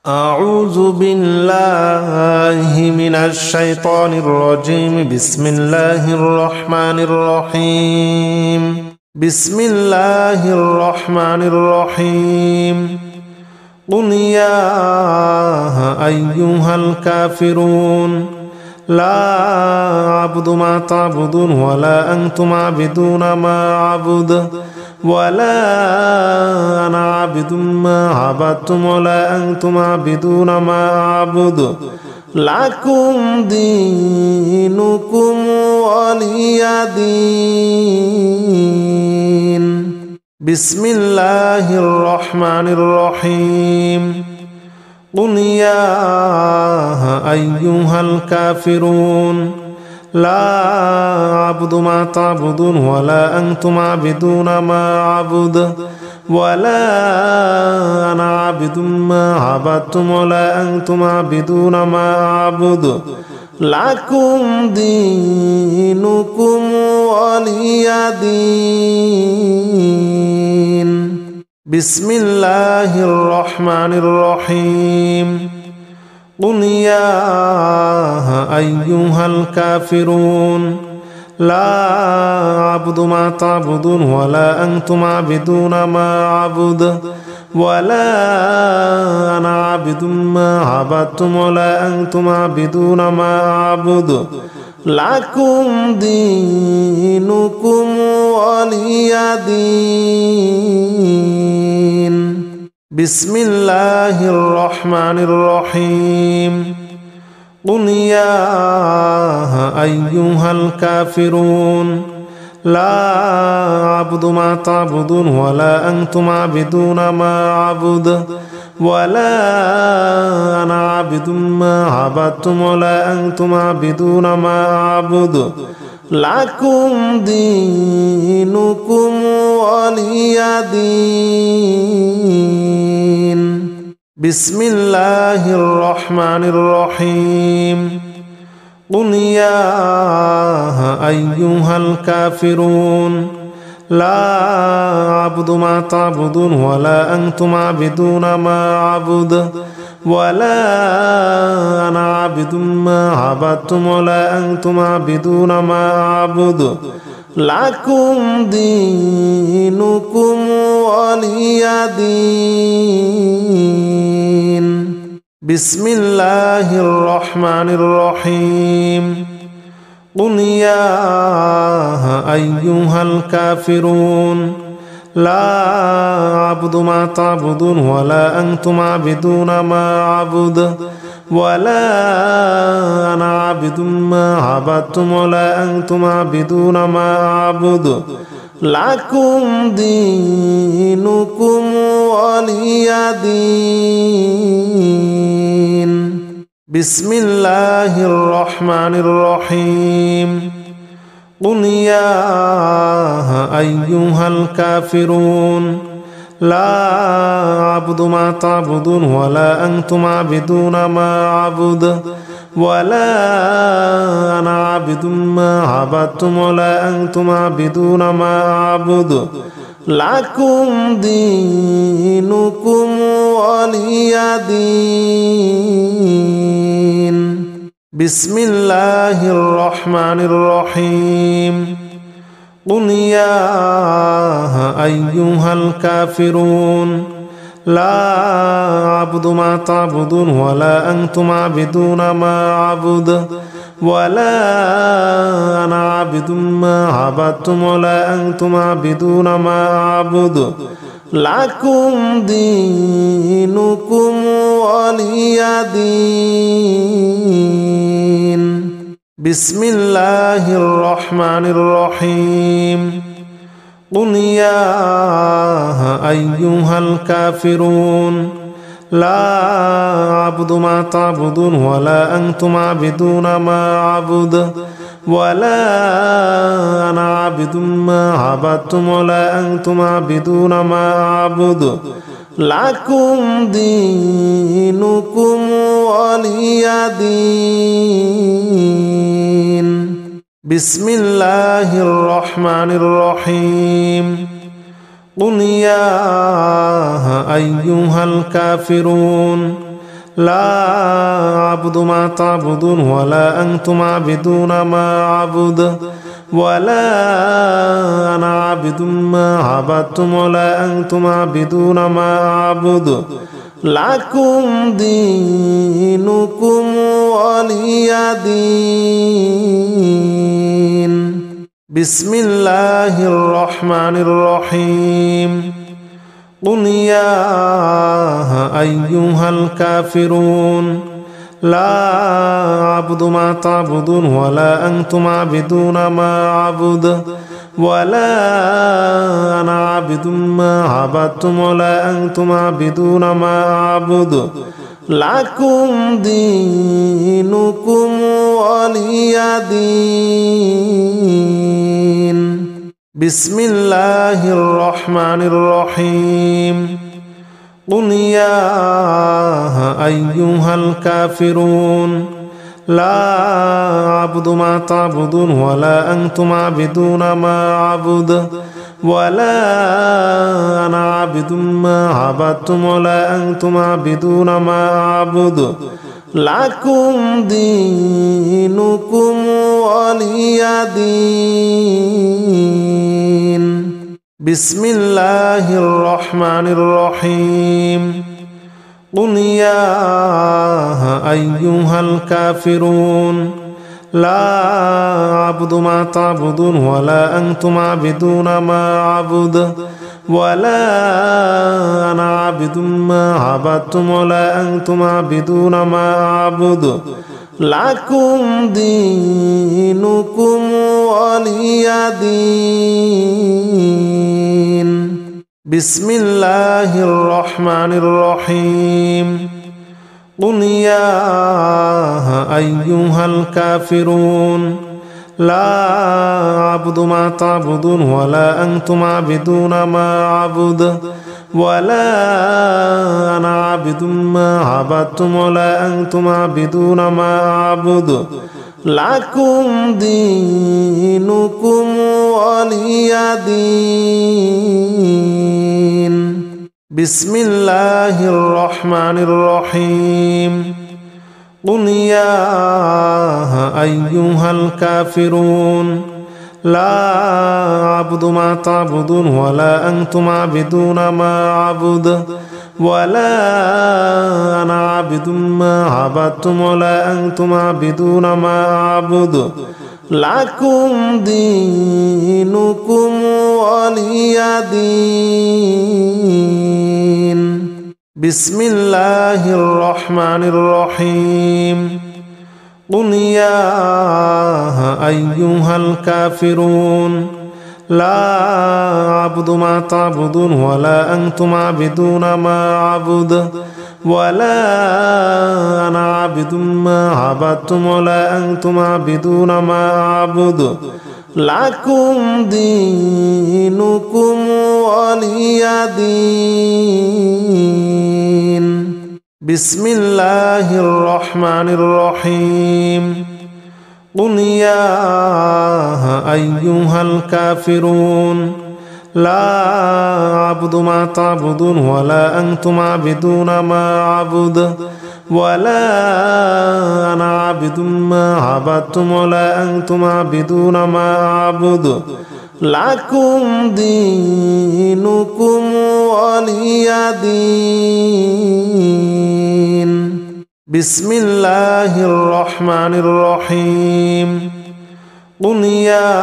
أعوذ بالله من الشيطان الرجيم. بسم الله الرحمن الرحيم. بسم الله الرحمن الرحيم. قل يا أيها الكافرون لا أعبد ما تعبدون ولا أنتم عابدون ما أعبد ولا أنا عابد ما عبدتم ولا أنتم عابدون ما أعبد لكم دينكم ولي دين. بسم الله الرحمن الرحيم. قل يا أيها الكافرون لا أعبد ما تعبدون ولا أنتم عابدون ما أعبد ولا أنا عابد ما عبدتم ولا أنتم عابدون ما أعبد لكم دينكم ولي دين. بسم الله الرحمن الرحيم. قل يا أيها الكافرون لا أعبد ما تعبدون ولا أنتم عابدون ما أعبد ولا أنا عابد ما عبدتم ولا أنتم عابدون ما أعبد لكم دينكم ولي دين. بسم الله الرحمن الرحيم. قل يا أيها الكافرون لا أعبد ما تعبدون ولا أنتم عابدون ما أعبد ولا أنا عابد ما عبدتم ولا أنتم عابدون ما أعبد لكم دينكم ولي دين. بسم الله الرحمن الرحيم. قل يا أيها الكافرون لا أعبد ما تعبدون ولا أنتم عابدون ما أعبد ولا أنا عابد ما عبدتم ولا أنتم عابدون ما أعبد لكم دينكم ولي دين. بسم الله الرحمن الرحيم. قل يا أيها الكافرون لا أعبد ما تعبدون ولا أنتم عابدون ما أعبد ولا أنا عابد ما عبدتم ولا أنتم عابدون ما أعبد لكم دينكم ولي دين. بسم الله الرحمن الرحيم. قل يا أيها الكافرون لا أعبد ما تعبدون ولا أنتم عابدون ما أعبد ولا أنا عابد ما عبدتم ولا أنتم عابدون ما أعبد لكم دينكم ولي دين. بسم الله الرحمن الرحيم. قل يا أيها الكافرون لا أعبد ما تعبدون ولا أنتم عابدون ما أعبد ولا أنا عابد ما عبدتم ولا أنتم عابدون ما أعبد لكم دينكم ولي دين. بسم الله الرحمن الرحيم. قل يا أيها الكافرون لا أعبد ما تعبدون ولا أنتم عابدون ما أعبد ولا أنا عابد ما عبدتم ولا أنتم عابدون ما أعبد لكم دينكم ولي دين. بسم الله الرحمن الرحيم. قل يا أيها الكافرون لا أعبد ما تعبدون ولا أنتم عابدون ما أعبد ولا أنا عابد ما عبدتم ولا أنتم عابدون ما أعبد لكم دينكم ولي دين. بسم الله الرحمن الرحيم. قل يا أيها الكافرون لا أعبد ما تعبدون ولا أنتم عابدون ما أعبد ولا أنا عابد ما عبدتم ولا أنتم عابدون ما أعبد لكم دينكم ولي دين. بسم الله الرحمن الرحيم. قل يا أيها الكافرون لا أعبد ما تعبدون ولا أنتم عابدون ما أعبد ولا أنا عابد ما عبدتم ولا أنتم عابدون ما أعبد لكم دينكم ولي دين. بسم الله الرحمن الرحيم. قل يا أيها الكافرون لا أعبد ما تعبدون ولا أنتم عابدون ما أعبد ولا أنا عابد ما عبدتم ولا أنتم عابدون ما أعبد لكم دينكم ولي دين. بسم الله الرحمن الرحيم. قل يا أيها الكافرون لا أعبد ما تعبدون ولا أنتم عابدون ما أعبد ولا أنا عابد ما عبدتم ولا أنتم عابدون ما أعبد لكم دينكم ولي دين. بسم الله الرحمن الرحيم. قل يا أيها الكافرون لا أعبد ما تعبدون ولا أنتم عابدون ما أعبد ولا أنا عابد ما عبدتم ولا أنتم عابدون ما أعبد لكم دينكم ولي دين. بسم الله الرحمن الرحيم. قل يا أيها الكافرون لا أعبد ما تعبدون ولا أنتم عابدون ما أعبد ولا أنا عابد ما عبدتم ولا أنتم عابدون ما أعبد لكم دينكم ولي دين. بسم الله الرحمن الرحيم. قل يا أيها الكافرون لا أعبد ما تعبدون ولا أنتم عابدون ما أعبد ولا أنا عابد ما عبدتم ولا أنتم عابدون ما أعبد لكم دينكم ولي دين. بسم الله الرحمن الرحيم. قل يا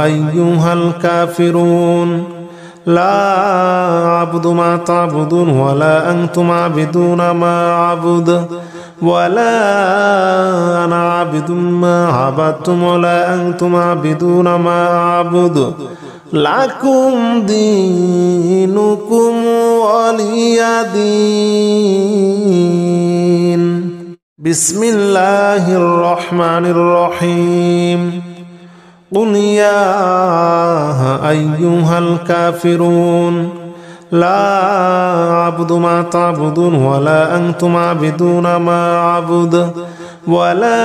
أيها الكافرون لا أعبد ما تعبدون ولا أنتم عابدون ما أعبد ولا أنا عابد ما عبدتم ولا أنتم عابدون ما أعبد لكم دينكم ولي دين. بسم الله الرحمن الرحيم. قل يا أيها الكافرون لا أعبد ما تعبدون ولا أنتم عابدون ما أعبد ولا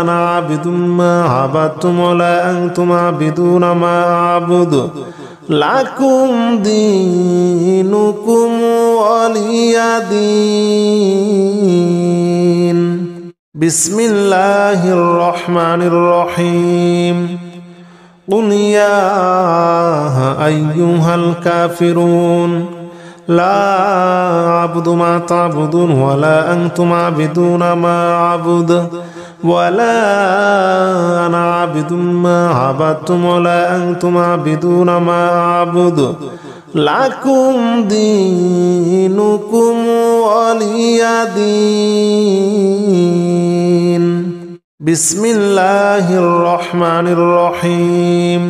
أنا عابد ما عبدتم ولا أنتم عابدون ما أعبد লাকুম দীনুকুম ওয়ালিয়া দীন। বিসমিল্লাহির রহমানির রহিম। কুল ইয়া আইয়ুহাল কাফিরুন লা আ'বুদু মা তা'বুদুন ওয়ালা আনতুম আ'বিদুনা মা আ'বুদু ওয়ালা আনা আ'বিদুম মা আ'বাদতুম ওয়ালা আনতুম আ'বিদুনা মা আ'বুদু লাকুম দীনুকুম ওয়ালিয়া দীন। বিসমিল্লাহির রহমানির রহিম।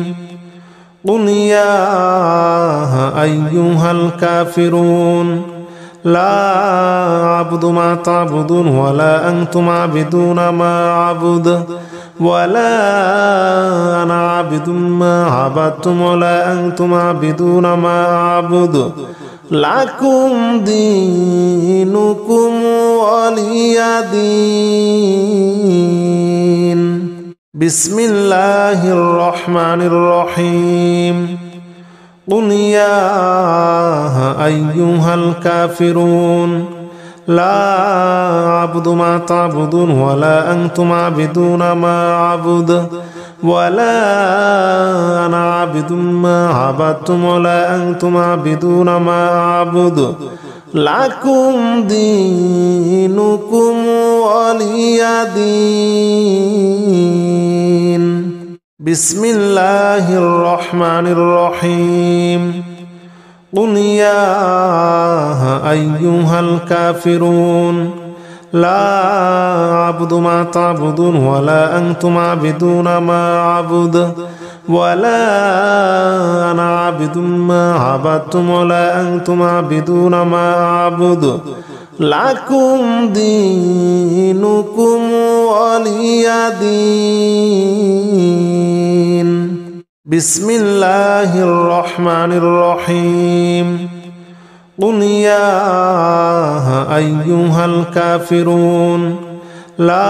কুল ইয়া আইয়ুহাল কাফিরুন লা আ'বুদু মা তা'বুদুন ওয়ালা আনতুম আ'বিদুনা মা আ'বুদু ওয়ালা আনা আ'বিদুম মা আ'বাদতুম ওয়ালা আনতুম আ'বিদুনা মা আ'বুদু লাকুম দীনুকুম ওয়ালিয়া দীন। বিসমিল্লাহির রহমানির রহিম। কুল ইয়া আইয়ুহাল কাফিরুন লা আ'বুদু মা তা'বুদুন ওয়ালা আনতুম আ'বিদুনা মা আ'বুদু ওয়ালা আনা আ'বিদুম মা আ'বাদতুম ওয়ালা আনতুম আ'বিদুনা মা আ'বুদু লাকুম দীনুকুম ওয়ালিয়া দীন। বিসমিল্লাহির রহমানির রহিম। কুল ইয়া আইয়ুহাল কাফিরুন লা আ'বুদু মা তা'বুদুন ওয়ালা আনতুম আ'বিদুনা মা আ'বুদু ওয়ালা আনা আ'বিদুম মা আ'বাদতুম ওয়ালা আনতুম আ'বিদুনা মা আ'বুদু লাকুম দীনুকুম ওয়ালিয়া দীন। বিসমিল্লাহির রহমানির রহিম। কুল ইয়া আইয়ুহাল কাফিরুন লা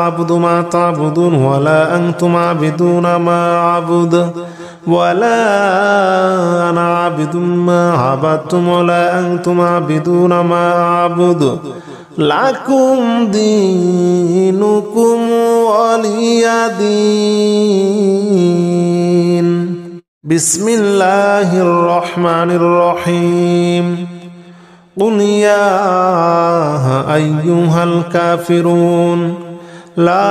আ'বুদু মা তা'বুদুন ওয়ালা আনতুম আ'বিদুনা মা আ'বুদু ওয়ালা আনা আ'বিদুম মা আ'বাদতুম ওয়ালা আনতুম আ'বিদুনা মা আ'বুদু লাকুম দীনুকুম ওয়ালিয়া দীন। বিসমিল্লাহির রহমানির রহিম। কুল ইয়া আইয়ুহাল কাফিরুন লা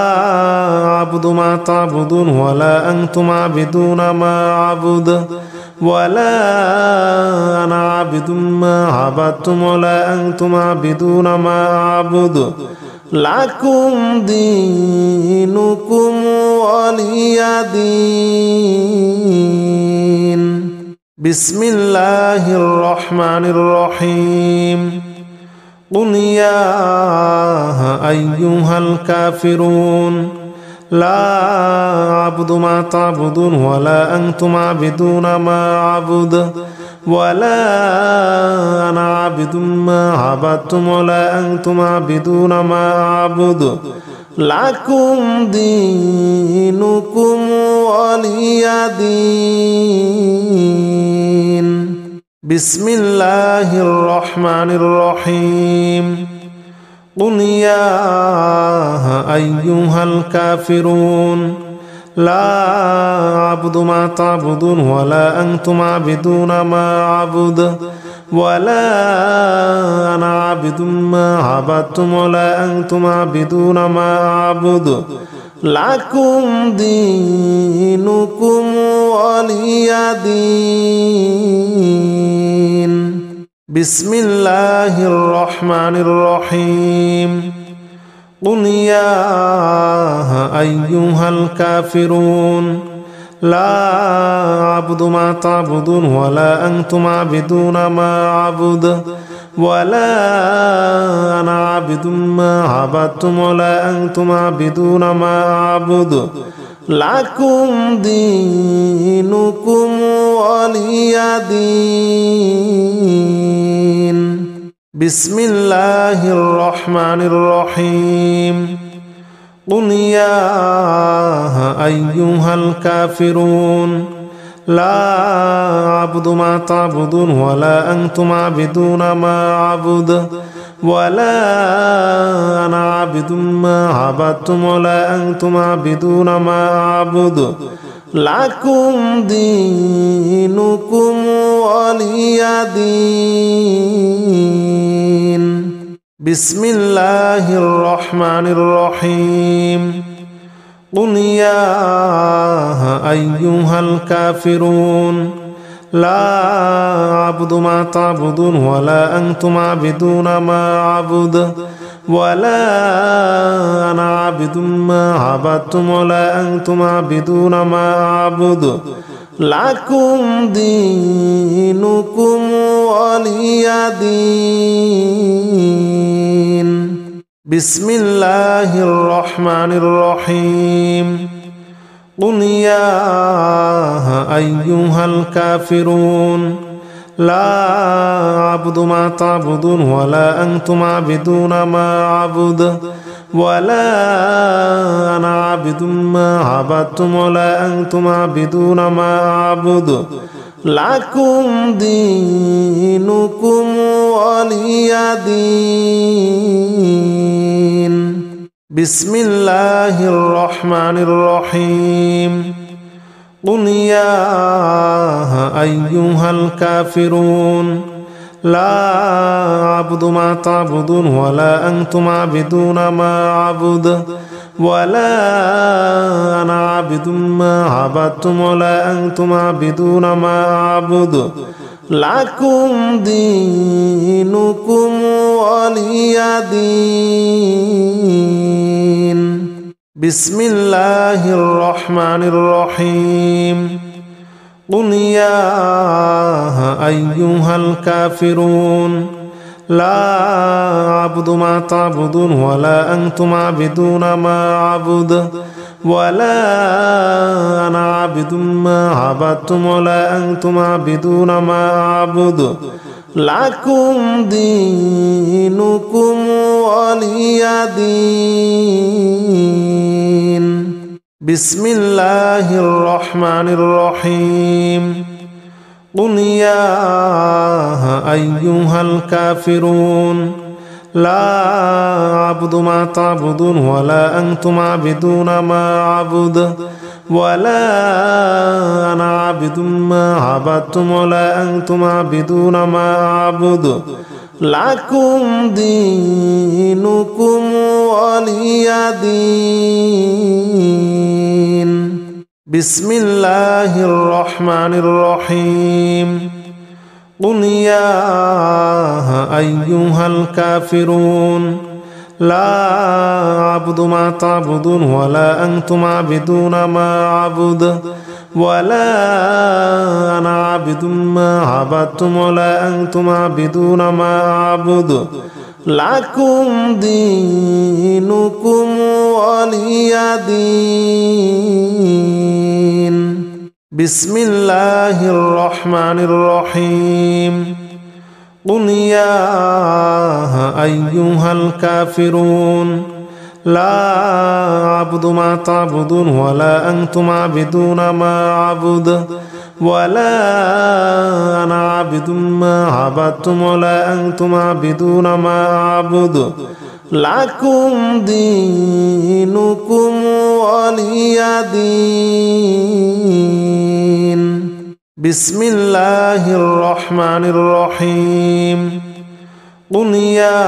আ'বুদু মা তা'বুদুন ওয়ালা আনতুম আ'বিদুনা মা আ'বুদু ওয়ালা আনা আ'বিদুম মা আ'বাদতুম ওয়ালা আনতুম আ'বিদুনা মা আ'বুদু লাকুম দীনুকুম ওয়ালিয়া দীন। বিসমিল্লাহির রহমানির রহিম। কুল ইয়া আইয়ুহাল কাফিরুন লা আ'বুদু মা তা'বুদুন ওয়ালা আনতুম আ'বিদুনা মা আ'বুদু ওয়ালা আনা আ'বিদুম মা আ'বাদতুম ওয়ালা আনতুম আ'বিদুনা মা আ'বুদু লাকুম দীনুকুম ওয়ালিয়া দীন। বিসমিল্লাহির রহমানির রহিম। কুল ইয়া আইয়ুহাল কাফিরুন লা আ'বুদু মা তা'বুদুন ওয়ালা আনতুম আ'বিদুনা মা আ'বুদু ওয়ালা আনা আ'বিদুম মা আ'বাদতুম ওয়ালা আনতুম আ'বিদুনা মা আ'বুদু লাকুম দীনুকুম ওয়ালিয়া দীন। বিসমিল্লাহির রহমানির রহিম। কুল ইয়া আইয়ুহাল কাফিরুন লা আ'বুদু মা তা'বুদুন ওয়ালা আনতুম আ'বিদুনা মা আ'বুদু ওয়ালা আনা আ'বিদুম মা আ'বাদতুম ওয়ালা আনতুম আ'বিদুনা মা আ'বুদু লাকুম দীনুকুম ওয়ালিয়া দীন। বিসমিল্লাহির রহমানির রহিম। কুল ইয়া আইয়ুহাল কাফিরুন لا أعبد ما تعبدون ولا أنتم عابدون ما أعبد ولا أنا عابد ما عبدتم ولا أنتم عابدون ما أعبد لكم دينكم ولي دين. بسم الله الرحمن الرحيم. قل يا أيها الكافرون لا أعبد ما تعبدون ولا أنتم عابدون ما أعبد ولا أنا عابد ما عبدتم ولا أنتم عابدون ما أعبد لكم دينكم ولي دين. بسم الله الرحمن الرحيم. قل يا أيها الكافرون لا أعبد ما تعبدون ولا أنتم عابدون ما أعبد ولا أنا عابد ما عبدتم ولا أنتم عابدون ما أعبد لكم دينكم ولي دين. بسم الله الرحمن الرحيم. قل يا أيها الكافرون لا أعبد ما تعبدون ولا أنتم عابدون ما أعبد ولا أنا عابد ما عبدتم ولا أنتم عابدون ما أعبد لكم دينكم ولي دين. بسم الله الرحمن الرحيم. قل يا أيها الكافرون لا أعبد ما تعبدون ولا أنتم عابدون ما أعبد ولا أنا عابد ما عبدتم ولا أنتم عابدون ما أعبد لكم دينكم ولي دين. بسم الله الرحمن الرحيم. قل يا أيها الكافرون لا أعبد ما تعبدون ولا أنتم عابدون ما أعبد ولا أنا عابد ما عبدتم ولا أنتم عابدون ما أعبد لكم دينكم ولي دين. بسم الله الرحمن الرحيم. قل يا أيها الكافرون لا أعبد ما تعبدون ولا أنتم عابدون ما أعبد ولا أنا عابد ما عبدتم ولا أنتم عابدون ما أعبد لكم دينكم ولي دين. بسم الله الرحمن الرحيم. قل يا أيها الكافرون لا أعبد ما تعبدون ولا أنتم عابدون ما أعبد ولا أنا عابد ما عبدتم ولا أنتم عابدون ما أعبد لكم دينكم ولي دين. بسم الله الرحمن الرحيم. قل يا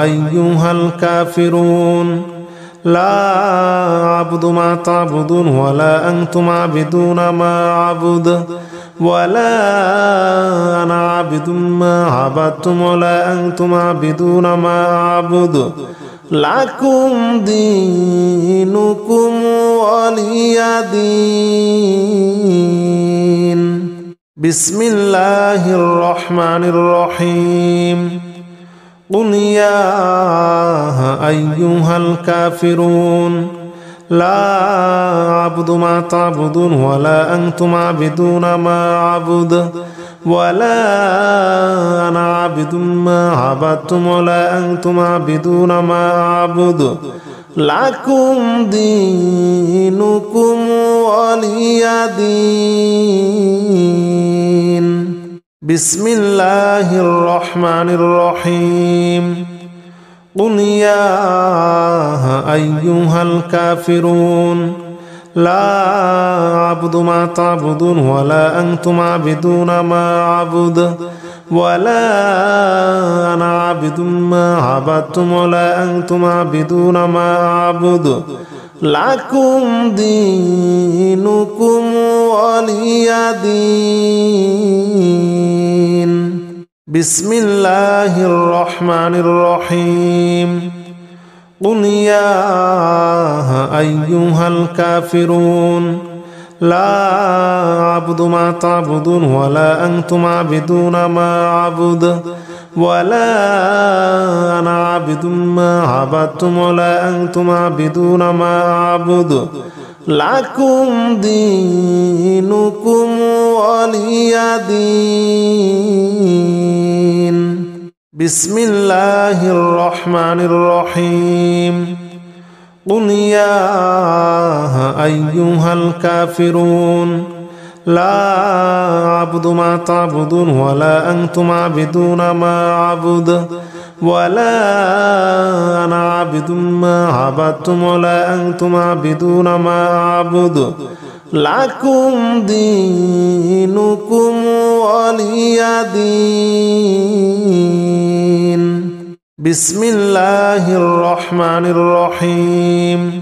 أيها الكافرون لا أعبد ما تعبدون ولا أنتم عابدون ما أعبد ولا أنا عابد ما عبدتم ولا أنتم عابدون ما أعبد لكم دينكم ولي دين. بسم الله الرحمن الرحيم. قل يا أيها الكافرون لا أعبد ما تعبدون ولا أنتم عابدون ما أعبد ولا أنا عابد ما عبدتم ولا أنتم عابدون ما أعبد لكم دينكم ولي دين بسم الله الرحمن الرحيم قل يا أيها الكافرون لا أعبد ما تعبدون ولا أنتم عابدون ما أعبد ولا أنا عابد ما عبدتم ولا أنتم عابدون ما أعبد لكم دينكم ولي دين بسم الله الرحمن الرحيم قل يا أيها الكافرون لا أعبد ما تعبدون ولا أنتم عابدون ما أعبد ولا أنا عابد ما عبدتم ولا أنتم عابدون ما أعبد لكم دينكم ولي دين بسم الله الرحمن الرحيم قل يا أيها الكافرون لا أعبد ما تعبدون ولا أنتم عابدون ما أعبد ولا أنا عابد ما عبدتم ولا أنتم عابدون ما أعبد لكم دينكم ولي دين بسم الله الرحمن الرحيم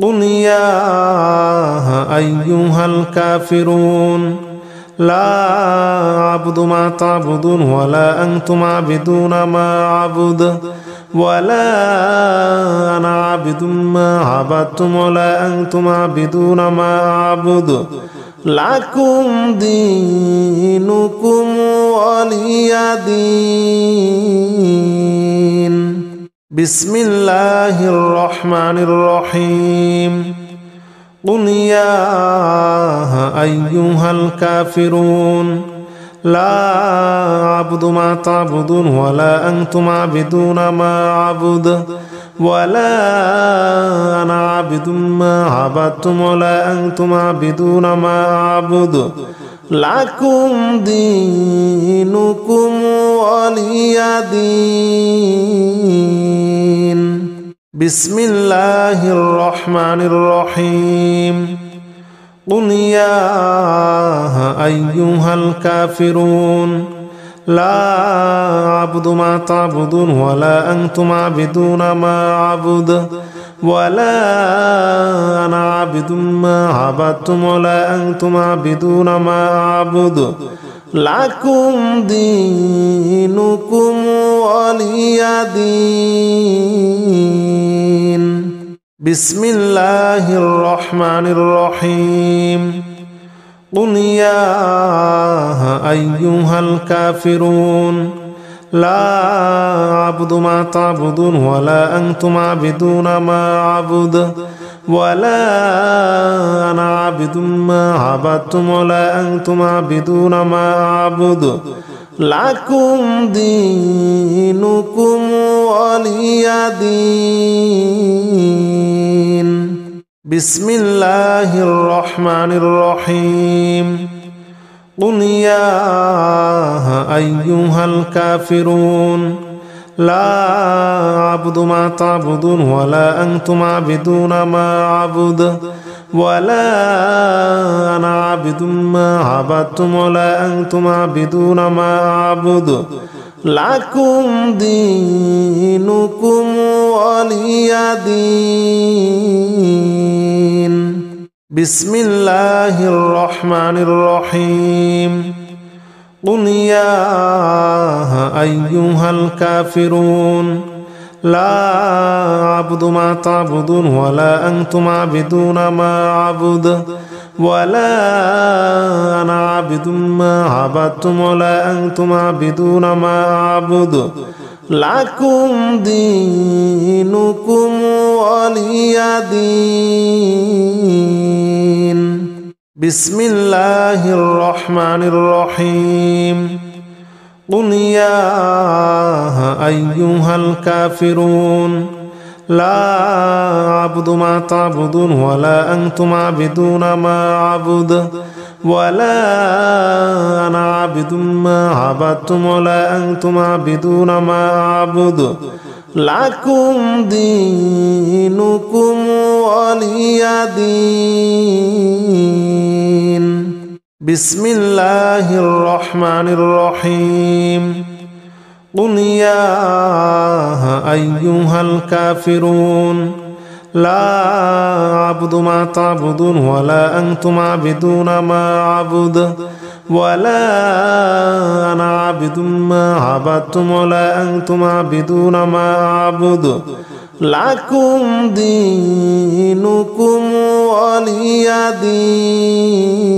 قل يا أيها الكافرون لا أعبد ما تعبدون ولا أنتم عابدون ما أعبد ولا أنا عابد ما عبدتم ولا أنتم عابدون ما أعبد لكم دينكم ولي دين بسم الله الرحمن الرحيم قل يا أيها الكافرون لا أعبد ما تعبدون ولا أنتم عابدون ما أعبد ولا أنا عابد ما عبدتم ولا أنتم عابدون ما أعبد لكم دينكم ولي دين بسم الله الرحمن الرحيم قل يا أيها الكافرون لا أعبد ما تعبدون ولا أنتم عابدون ما أعبد ولا أنا عابد ما عبدتم ولا أنتم عابدون ما أعبد لكم دينكم ولي دين بسم الله الرحمن الرحيم قل يا أيها الكافرون لا أعبد ما تعبدون ولا أنتم عابدون ما أعبد ولا أنا عابد ما عبدتم ولا أنتم عابدون ما أعبد لكم دينكم ولي دين بسم الله الرحمن الرحيم قل يا أيها الكافرون لا أعبد ما تعبدون ولا أنتم عابدون ما أعبد ولا أنا عابد ما عبدتم ولا أنتم عابدون ما أعبد لكم دينكم ولي دين بسم الله الرحمن الرحيم قل يا أيها الكافرون لا أعبد ما تعبدون ولا أنتم عابدون ما أعبد ولا أنا عابد ما عبدتم ولا أنتم عابدون ما أعبد لكم دينكم ولي دين بسم الله الرحمن الرحيم قل يا أيها الكافرون لا أعبد ما تعبدون ولا أنتم عابدون ما أعبد ولا أنا عابد ما عبدتم ولا أنتم عابدون ما أعبد لكم دينكم ولي دين. بسم الله الرحمن الرحيم. قل يا أيها الكافرون لا أعبد ما تعبدون ولا أنتم عابدون ما أعبد ولا أنا عابد ما عبدتم ولا أنتم عابدون ما أعبد لكم دينكم ولي دين.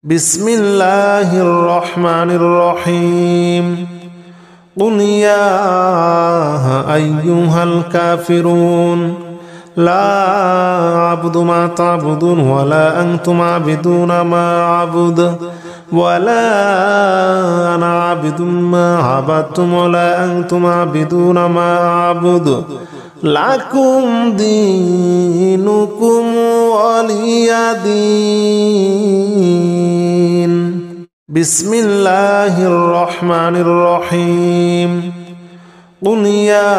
بسم الله الرحمن الرحيم. قل يا أيها الكافرون لا أعبد ما تعبدون ولا أنتم عابدون ما أعبد ولا أنا عابد ما عبدتم ولا أنتم عابدون ما أعبد لكم دينكم ولي دين. بسم الله الرحمن الرحيم. قل يا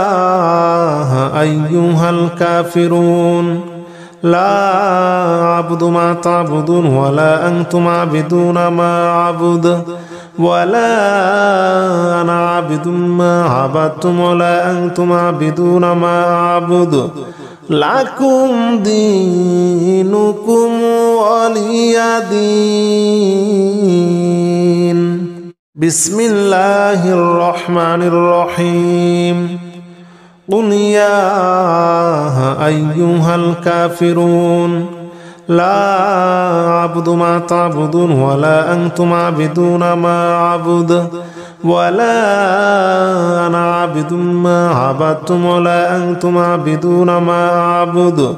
أيها الكافرون لا أعبد ما تعبدون ولا أنتم عابدون ما أعبد ولا أنا عابد ما عبدتم ولا أنتم عابدون ما أعبد لكم دينكم ولي دين. بسم الله الرحمن الرحيم. قل يا أيها الكافرون لا أعبد ما تعبدون ولا أنتم عابدون ما أعبد ولا أنا عابد ما عبدتم ولا أنتم عابدون ما أعبد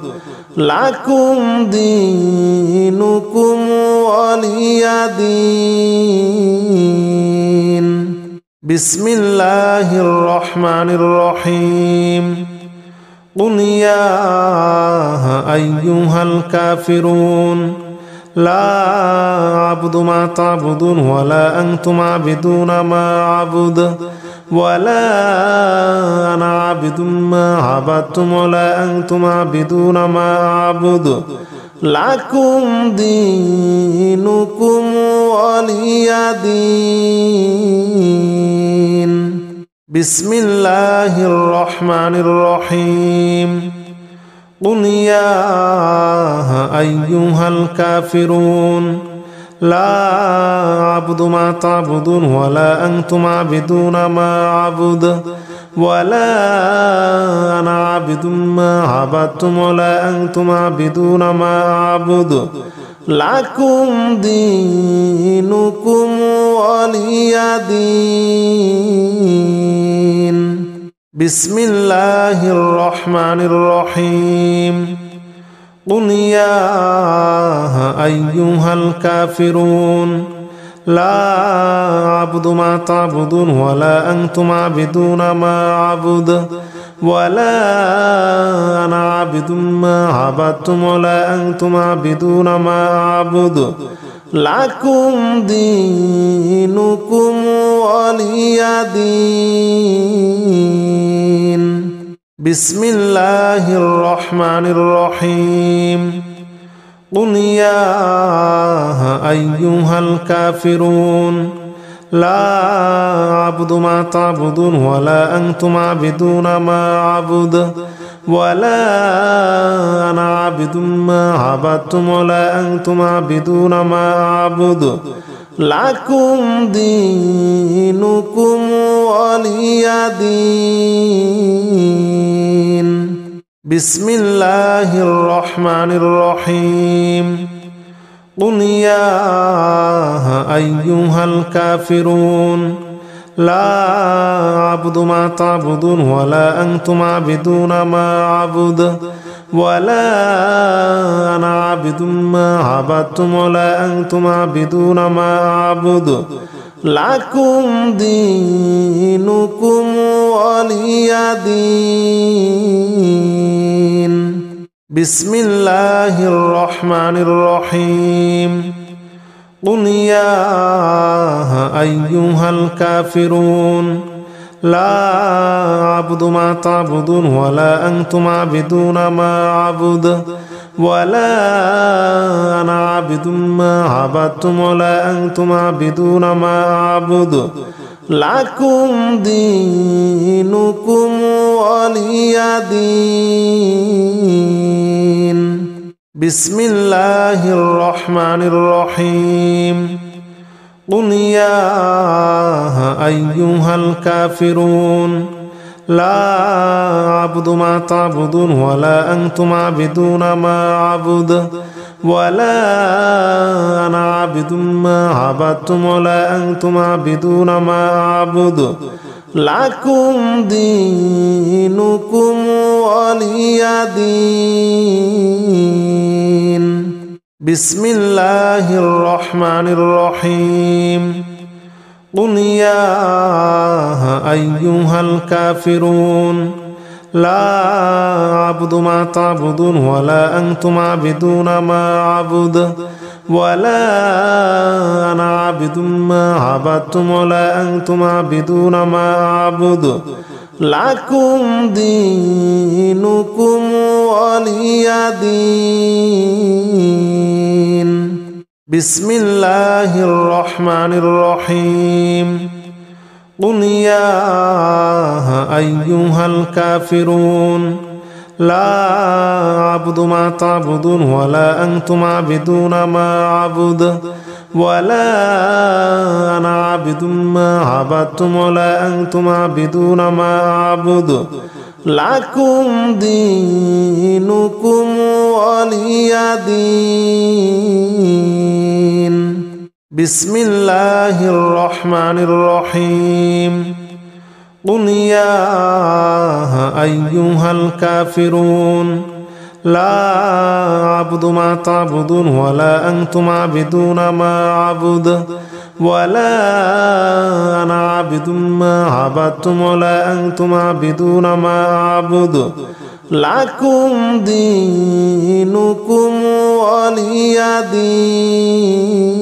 لكم دينكم ولي دين. بسم الله الرحمن الرحيم. قل يا أيها الكافرون لا أعبد ما تعبدون ولا أنتم عابدون ما أعبد ولا أنا عابد ما عبدتم ولا أنتم عابدون ما أعبد لكم دينكم ولي دين. بسم الله الرحمن الرحيم. قل يا أيها الكافرون لا أعبد ما تعبدون ولا أنتم عابدون ما أعبد ولا أنا عابد ما عبدتم ولا أنتم عابدون ما أعبد لكم دينكم ولي دين. بسم الله الرحمن الرحيم. قل يا أيها الكافرون لا أعبد ما تعبدون ولا أنتم عابدون ما أعبد ولا أنا عابد ما عبدتم ولا أنتم عابدون ما أعبد لكم دينكم ولي دين. بسم الله الرحمن الرحيم. قل يا أيها الكافرون لا أعبد ما تعبدون ولا أنتم عابدون ما أعبد ولا أنا عابد ما عبدتم ولا أنتم عابدون ما أعبد لكم دينكم ولي دين. بسم الله الرحمن الرحيم. قل يا أيها الكافرون لا أعبد ما تعبدون ولا أنتم عابدون ما أعبد ولا أنا عابد ما عبدتم ولا أنتم عابدون ما أعبد لكم دينكم ولي دين بسم الله الرحمن الرحيم قل يا أيها الكافرون لا أعبد ما تعبدون ولا أنتم عابدون ما أعبد ولا أنا عابد ما عبدتم ولا أنتم عابدون ما أعبد لكم دينكم ولي دين بسم الله الرحمن الرحيم قل يا أيها الكافرون لا أعبد ما تعبدون ولا أنتم عابدون ما أعبد ولا أنا عابد ما عبدتم ولا أنتم عابدون ما أعبد لكم دينكم ولي دين بسم الله الرحمن الرحيم قل يا أيها الكافرون لا أعبد ما تعبدون ولا أنتم عابدون ما أعبد ولا أنا عابد ما عبدتم ولا أنتم عابدون ما أعبد لكم دينكم ولي دين بسم الله الرحمن الرحيم قل يا أيها الكافرون لا أعبد ما تعبدون ولا أنتم عابدون ما أعبد ولا أنا عابد ما عبدتم ولا أنتم عابدون ما أعبد لكم دينكم ولي دين بسم الله الرحمن الرحيم قل يا أيها الكافرون لا أعبد ما تعبدون ولا أنتم عابدون ما أعبد ولا أنا عابد ما عبدتم ولا أنتم عابدون ما أعبد لكم دينكم ولي دين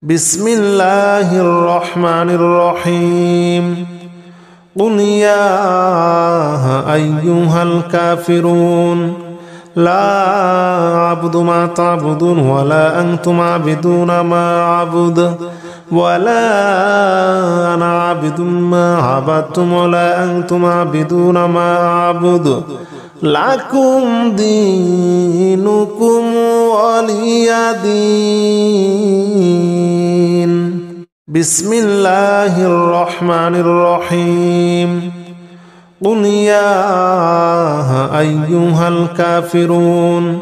بسم الله الرحمن الرحيم قل يا أيها الكافرون لا أعبد ما تعبدون ولا أنتم عابدون ما أعبد ولا أنا عابد ما عبدتم ولا أنتم عابدون ما أعبد لكم دينكم ولي دين بسم الله الرحمن الرحيم قل يا أيها الكافرون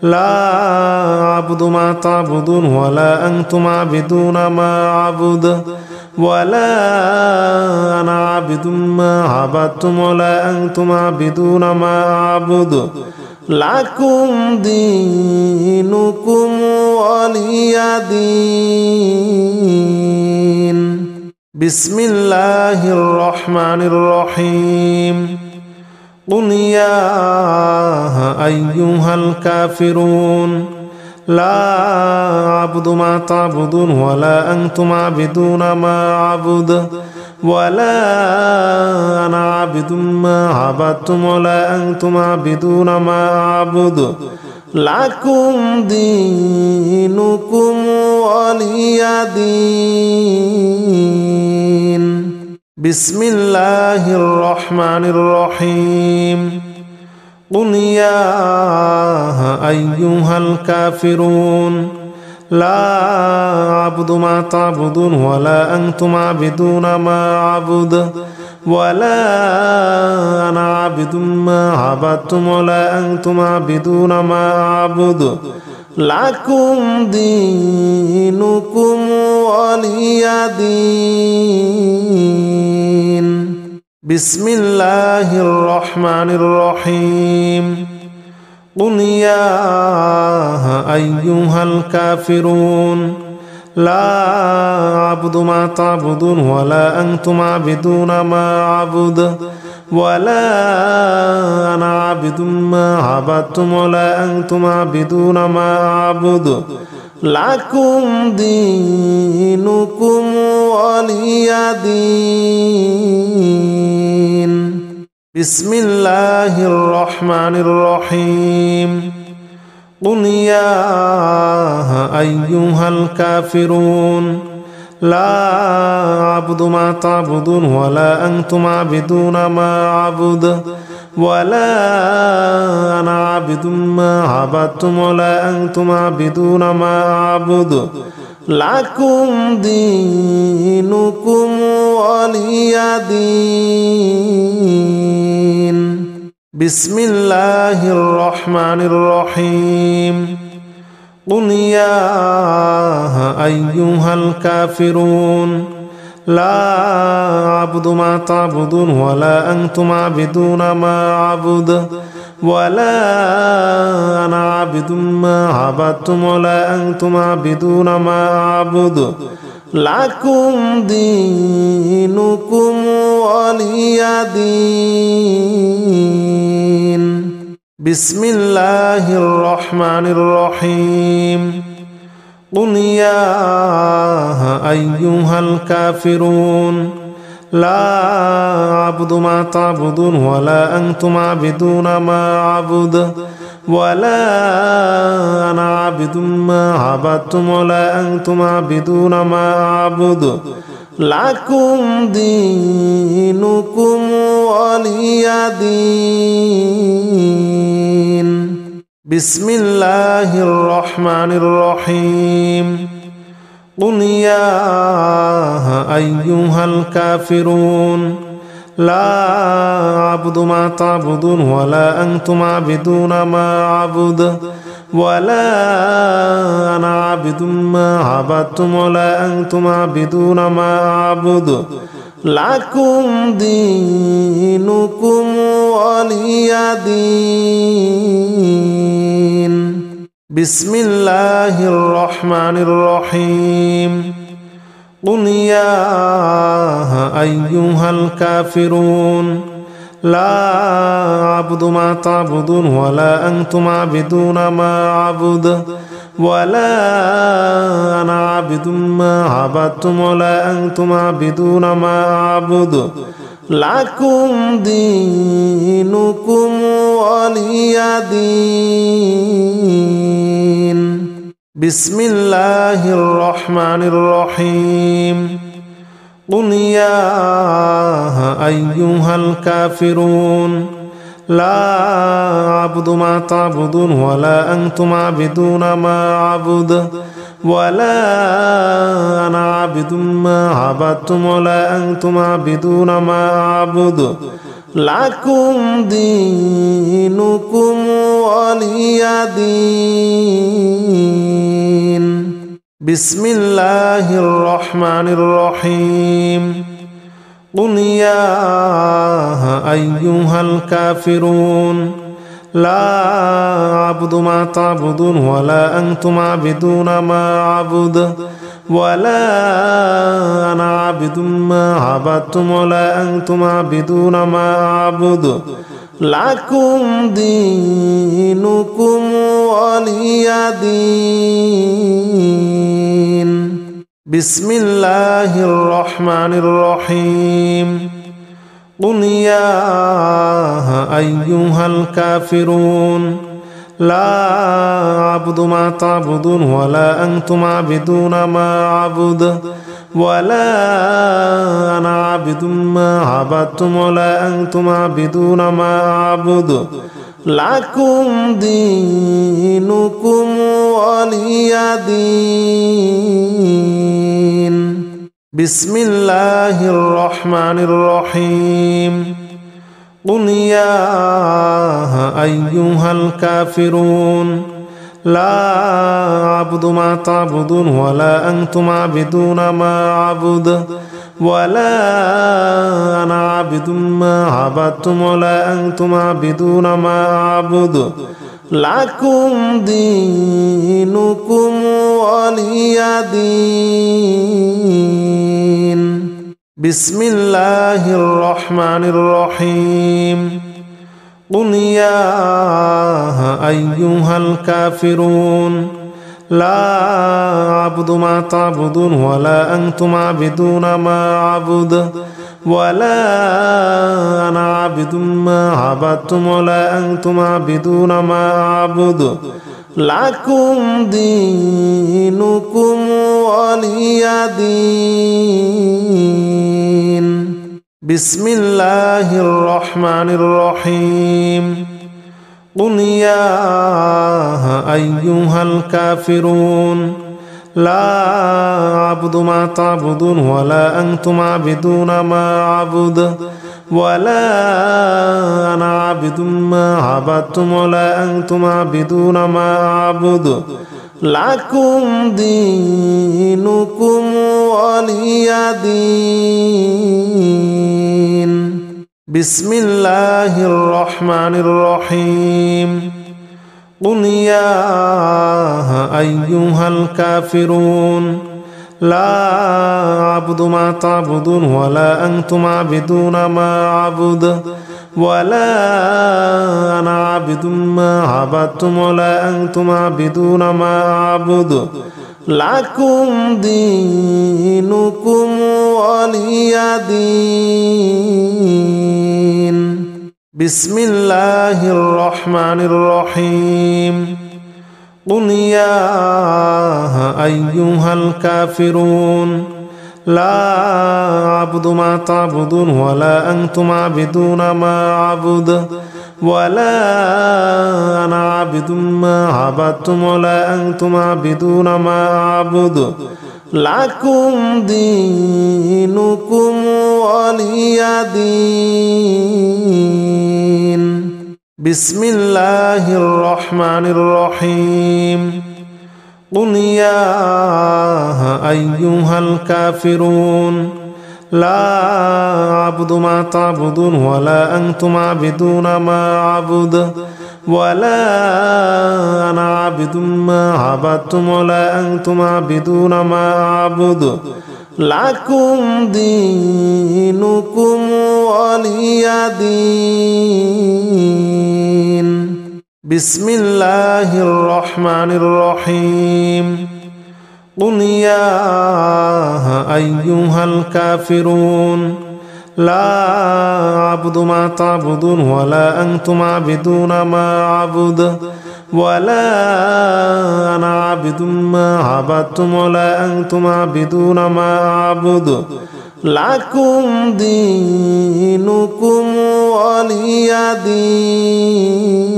لا أعبد ما تعبدون ولا أنتم عابدون ما أعبد ولا أنا عابد ما عبدتم ولا أنتم عابدون ما أعبد لكم دينكم ولي دين بسم الله الرحمن الرحيم قل يا أيها الكافرون لا أعبد ما تعبدون ولا أنتم عابدون ما أعبد ولا أنا عابد ما عبدتم ولا أنتم عابدون ما أعبد لكم دينكم ولي دين بسم الله الرحمن الرحيم قل يا أيها الكافرون لا أعبد ما تعبدون ولا أنتم عابدون ما أعبد ولا أنا عابد ما عبدتم ولا أنتم عابدون ما أعبد لكم دينكم ولي دين بسم الله الرحمن الرحيم قل يا أيها الكافرون لا أعبد ما تعبدون ولا أنتم عابدون ما أعبد ولا أنا عابد ما عبدتم ولا أنتم عابدون ما أعبد لكم دينكم ولي دين. بسم الله الرحمن الرحيم. قل يا أيها الكافرون لا أعبد ما تعبدون ولا أنتم عابدون ما أعبد ولا أنا عابد ما عبدتم ولا أنتم عابدون ما أعبد لكم دينكم ولي دين. بسم الله الرحمن الرحيم. قل يا أيها الكافرون لا أعبد ما تعبدون ولا أنتم عابدون ما أعبد ولا أنا عابد ما عبدتم ولا أنتم عابدون ما أعبد لكم دينكم ولي دين. بسم الله الرحمن الرحيم. قل يا أيها الكافرون لا أعبد ما تعبدون ولا أنتم عابدون ما أعبد ولا أنا عابد ما عبدتم ولا أنتم عابدون ما أعبد لكم دينكم ولي دين. بسم الله الرحمن الرحيم. قل يا أيها الكافرون لا أعبد ما تعبدون ولا أنتم عابدون ما أعبد ولا أنا عابد ما عبدتم ولا أنتم عابدون ما أعبد لكم دينكم ولي دين. بسم الله الرحمن الرحيم. قل يا أيها الكافرون لا أعبد ما تعبدون ولا أنتم عابدون ما أعبد ولا أنا عابد ما عبدتم ولا أنتم عابدون ما أعبد لكم دينكم ولي دين. بسم الله الرحمن الرحيم. قل يا أيها الكافرون لا أعبد ما تعبدون ولا أنتم عابدون ما أعبد ولا أنا عابد ما عبدتم ولا أنتم عابدون ما أعبد لكم دينكم ولي دين. بسم الله الرحمن الرحيم. قل يا أيها الكافرون لا أعبد ما تعبدون ولا أنتم عابدون ما أعبد ولا أنا عابد ما عبدتم ولا أنتم عابدون ما أعبد لكم دينكم ولي دين. بسم الله الرحمن الرحيم. قل يا أيها الكافرون لا أعبد ما تعبدون ولا أنتم عابدون ما أعبد ولا أنا عابد ما عبدتم ولا أنتم عابدون ما أعبد لكم دينكم ولي دين. بسم الله الرحمن الرحيم. قل يا أيها الكافرون لا أعبد ما تعبدون ولا أنتم عابدون ما أعبد ولا أنا عابد ما عبدتم ولا أنتم عابدون ما أعبد লাকুম দীনুকুম ওয়ালিয়া দীন। বিসমিল্লাহির রহমানির রহিম। কুল ইয়া আইয়ুহাল কাফিরুন লা আ'বুদু মা তা'বুদুন ওয়ালা আনতুম আ'বিদুনা মা আ'বুদু ওয়ালা আনা আ'বিদুম মা আ'বাদতুম ওয়ালা আনতুম আ'বিদুনা মা আ'বুদু লাকুম দীনুকুম ওয়ালিয়া দীন। বিসমিল্লাহির রহমানির রহিম। কুল ইয়া আইয়ুহাল কাফিরুন লা আ'বুদু মা তা'বুদুন ওয়ালা আনতুম আ'বিদুনা মা আ'বুদু ওয়ালা আনা আ'বিদুম মা আ'বাদতুম ওয়ালা আনতুম আ'বিদুনা মা আ'বুদু লাকুম দীনুকুম ওয়ালিয়া দীন। বিসমিল্লাহির রহমানির রহিম। কুল ইয়া আইয়ুহাল কাফিরুন লা আ'বুদু মা তা'বুদুন ওয়ালা আনতুম আ'বিদুনা মা আ'বুদু ওয়ালা আনা আ'বিদুম মা আ'বাদতুম ওয়ালা আনতুম আ'বিদুনা মা আ'বুদু লাকুম দীনুকুম ওয়ালিয়া দীন। বিসমিল্লাহির রহমানির রহিম। কুল ইয়া আইয়ুহাল কাফিরুন লা আ'বুদু মা তা'বুদুন ওয়ালা আনতুম আ'বিদুনা মা আ'বুদু ওয়ালা আনা আ'বিদুম মা আ'বাদতুম ওয়ালা আনতুম আ'বিদুনা মা আ'বুদু লাকুম দীনুকুম ওয়ালিয়া দীন। বিসমিল্লাহির রহমানির রহিম। কুল ইয়া আইয়ুহাল কাফিরুন লা আ'বুদু মা তা'বুদুন ওয়ালা আনতুম আ'বিদুনা মা আ'বুদু ওয়ালা আনা আ'বিদুম মা আ'বাদতুম ওয়ালা আনতুম আ'বিদুনা মা আ'বুদু লাকুম দীনুকুম ওয়ালিয়া দীন। বিসমিল্লাহির রহমানির রহিম। কুল ইয়া আইয়ুহাল কাফিরুন লা আ'বুদু মা তা'বুদুন ওয়ালা আনতুম আ'বিদুনা মা আ'বুদু ওয়ালা আনা আ'বিদুম মা আ'বাদতুম ওয়ালা আনতুম আ'বিদুনা মা আ'বুদু লাকুম দীনুকুম ওয়ালিয়া দীন।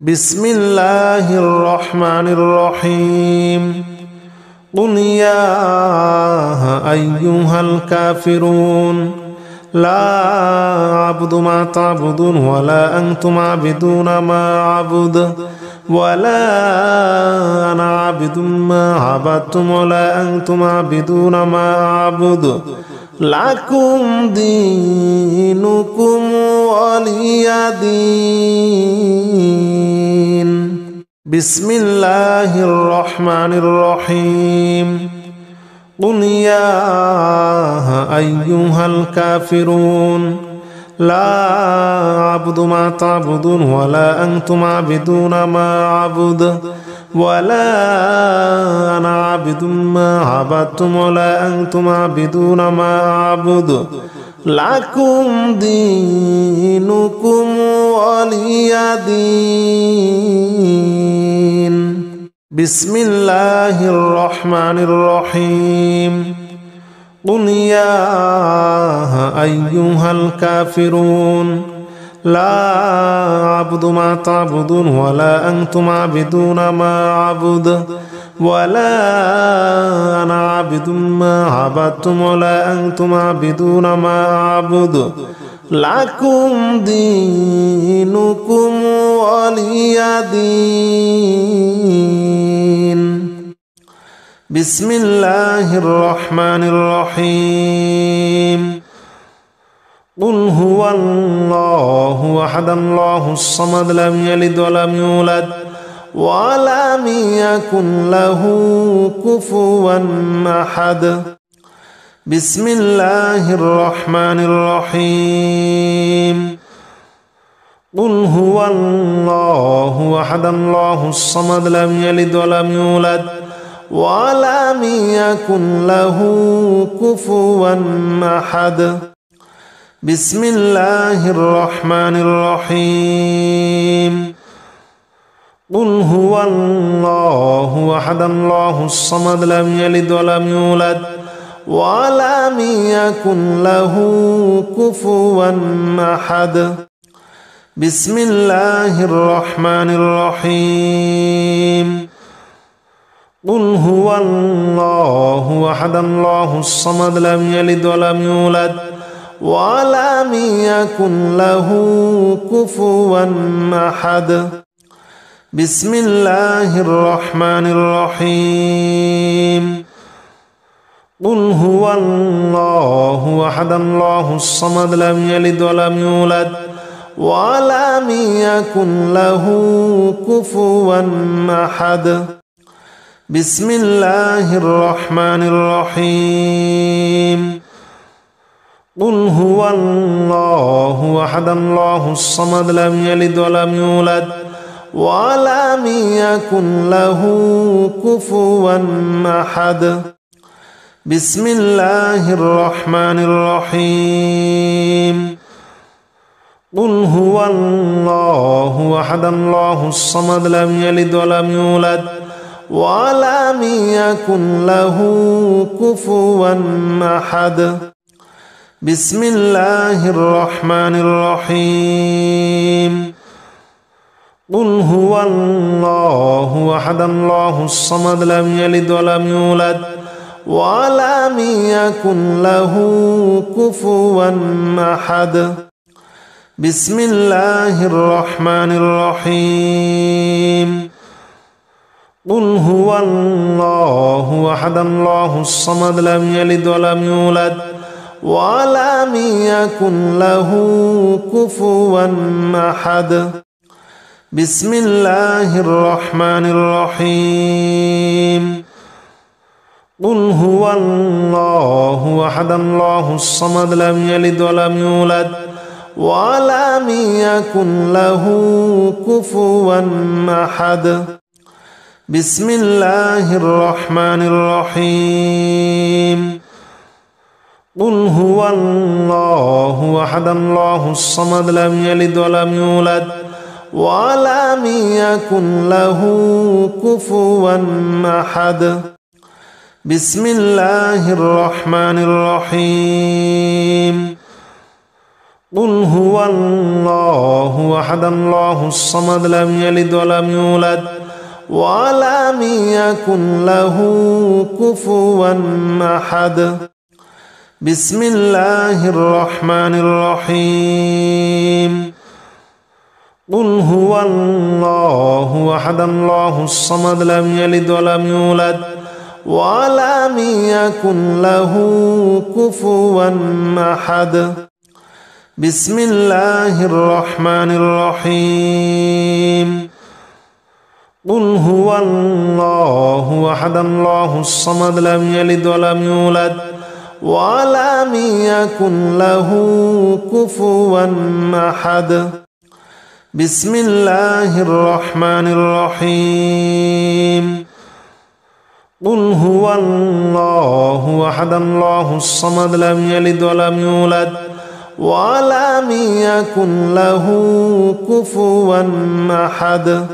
বিসমিল্লাহির রহমানির রহিম। কুল ইয়া আইয়ুহাল কাফিরুন লা আ'বুদু মা তা'বুদুন ওয়ালা আনতুম আ'বিদুনা মা আ'বুদু ওয়ালা আনা আ'বিদুম মা আ'বাদতুম ওয়ালা আনতুম আ'বিদুনা মা আ'বুদু লাকুম দীনুকুম ওয়ালিয়া দীন। বিসমিল্লাহির রহমানির রহিম। কুল ইয়া আইয়ুহাল কাফিরুন লা আ'বুদু মা তা'বুদুন ওয়ালা আনতুম আ'বিদুনা মা আ'বুদু ওয়ালা আনা আ'বিদুম মা আ'বাদতুম ওয়ালা আনতুম আ'বিদুনা মা আ'বুদু লাকুম দীনুকুম ওয়ালিয়া দীন। বিসমিল্লাহির রহমানির রহিম। কুল ইয়া আইয়ুহাল কাফিরুন লা আ'বুদু মা তা'বুদুন ওয়ালা আনতুম আ'বিদুনা মা আ'বুদু ওয়ালা আনা আ'বিদুম মা আ'বাদতুম ওয়ালা আনতুম আ'বিদুনা মা আ'বুদু লাকুম দীনুকুম ওয়ালিয়া দীন। বিসমিল্লাহির রহমানির রহিম। قل هو الله أحد الله الصمد لم يلد ولم يولد ولم يكن له كفوا أحد بسم الله الرحمن الرحيم قل هو الله أحد الله الصمد لم يلد ولم يولد ولم يكن له كفوا أحد بسم الله الرحمن الرحيم قل هو الله أحد الله الصمد لم يلد ولم يولد ولم يكن له كفوا أحد بسم الله الرحمن الرحيم قل هو الله أحد الله الصمد لم يلد ولم يولد ولم يكن له كفوا أحد بسم الله الرحمن الرحيم قل هو الله أحد الله الصمد لم يلد ولم يولد ولم يكن له كفوا أحد بسم الله الرحمن الرحيم قل هو الله أحد الله الصمد لم يلد ولم يولد ولم يكن له كفوا أحد بسم الله الرحمن الرحيم قل هو الله أحد الله الصمد لم يلد ولم يولد ولم يكن له كفوا أحد بسم الله الرحمن الرحيم قل هو الله أحد الله الصمد لم يلد ولم يولد ولم يكن له كفوا أحد بسم الله الرحمن الرحيم قل هو الله أحد الله الصمد لم يلد ولم يولد ولم يكن له كفوا أحد بسم الله الرحمن الرحيم قل هو الله أحد الله الصمد لم يلد ولم يولد ولم يكن له كفوا أحد بسم الله الرحمن الرحيم قل هو الله أحد الله الصمد لم يلد ولم يولد ولم يكن له كفوا أحد بسم الله الرحمن الرحيم قل هو الله أحد الله الصمد لم يلد ولم يولد ولم يكن له كفوا أحد بسم الله الرحمن الرحيم قل هو الله أحد الله الصمد لم يلد ولم يولد ولم يكن له كفوا أحد بسم الله الرحمن الرحيم قل هو الله أحد الله الصمد لم يلد ولم يولد ولم يكن له كفوا أحد بسم الله الرحمن الرحيم قل هو الله أحد الله الصمد لم يلد ولم يولد ولم يكن له كفوا أحد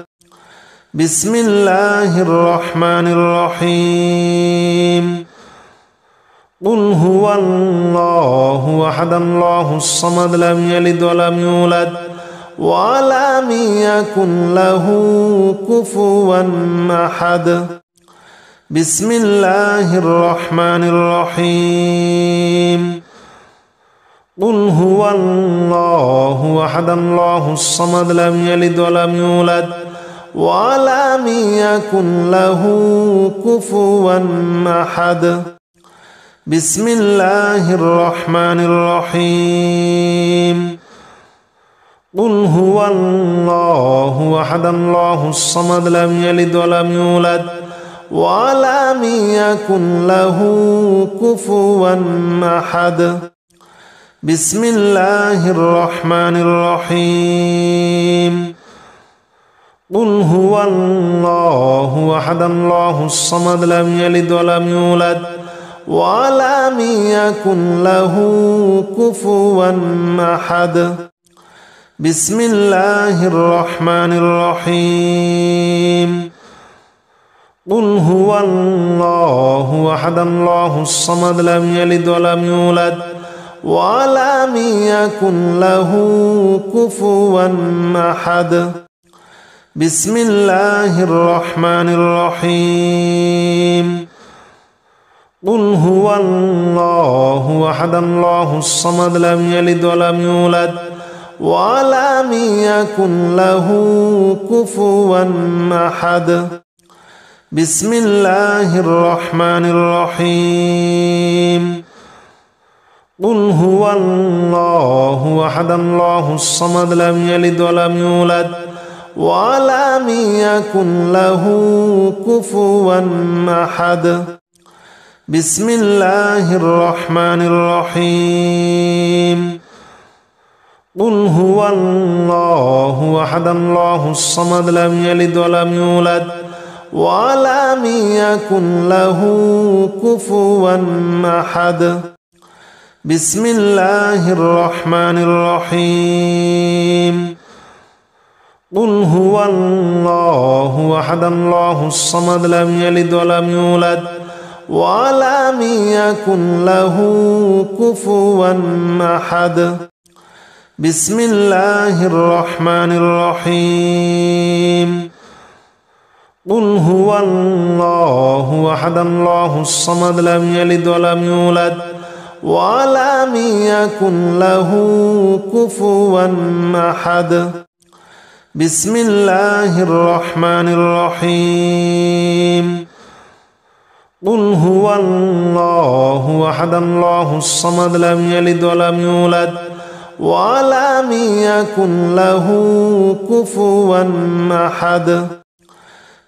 بسم الله الرحمن الرحيم قل هو الله أحد الله الصمد لم يلد ولم يولد ولم يكن له كفوا أحد بسم الله الرحمن الرحيم قل هو الله أحد الله الصمد لم يلد ولم يولد ولم يكن له كفوا أحد بسم الله الرحمن الرحيم قل هو الله أحد الله الصمد لم يلد ولم يولد ولم يكن له كفوا أحد بسم الله الرحمن الرحيم قل هو الله أحد الله الصمد لم يلد ولم يولد ولم يكن له كفوا أحد بسم الله الرحمن الرحيم قل هو الله أحد الله الصمد لم يلد ولم يولد ولم يكن له كفوا أحد بسم الله الرحمن الرحيم قل هو الله أحد الله الصمد لم يلد ولم يولد ولم يكن له كفوا أحد بسم الله الرحمن الرحيم قل هو الله أحد الله الصمد لم يلد ولم يولد ولم يكن له كفوا أحد بسم الله الرحمن الرحيم قل هو الله أحد الله الصمد لم يلد ولم يولد ولم يكن له كفوا أحد بسم الله الرحمن الرحيم قل هو الله أحد الله الصمد لم يلد ولم يولد ولم يكن له كفوا أحد بسم الله الرحمن الرحيم قل هو الله أحد الله الصمد لم يلد ولم يولد ولم يكن له كفوا أحد بسم الله الرحمن الرحيم قل هو الله أحد الله الصمد لم يلد ولم يولد ولم يكن له كفوا أحد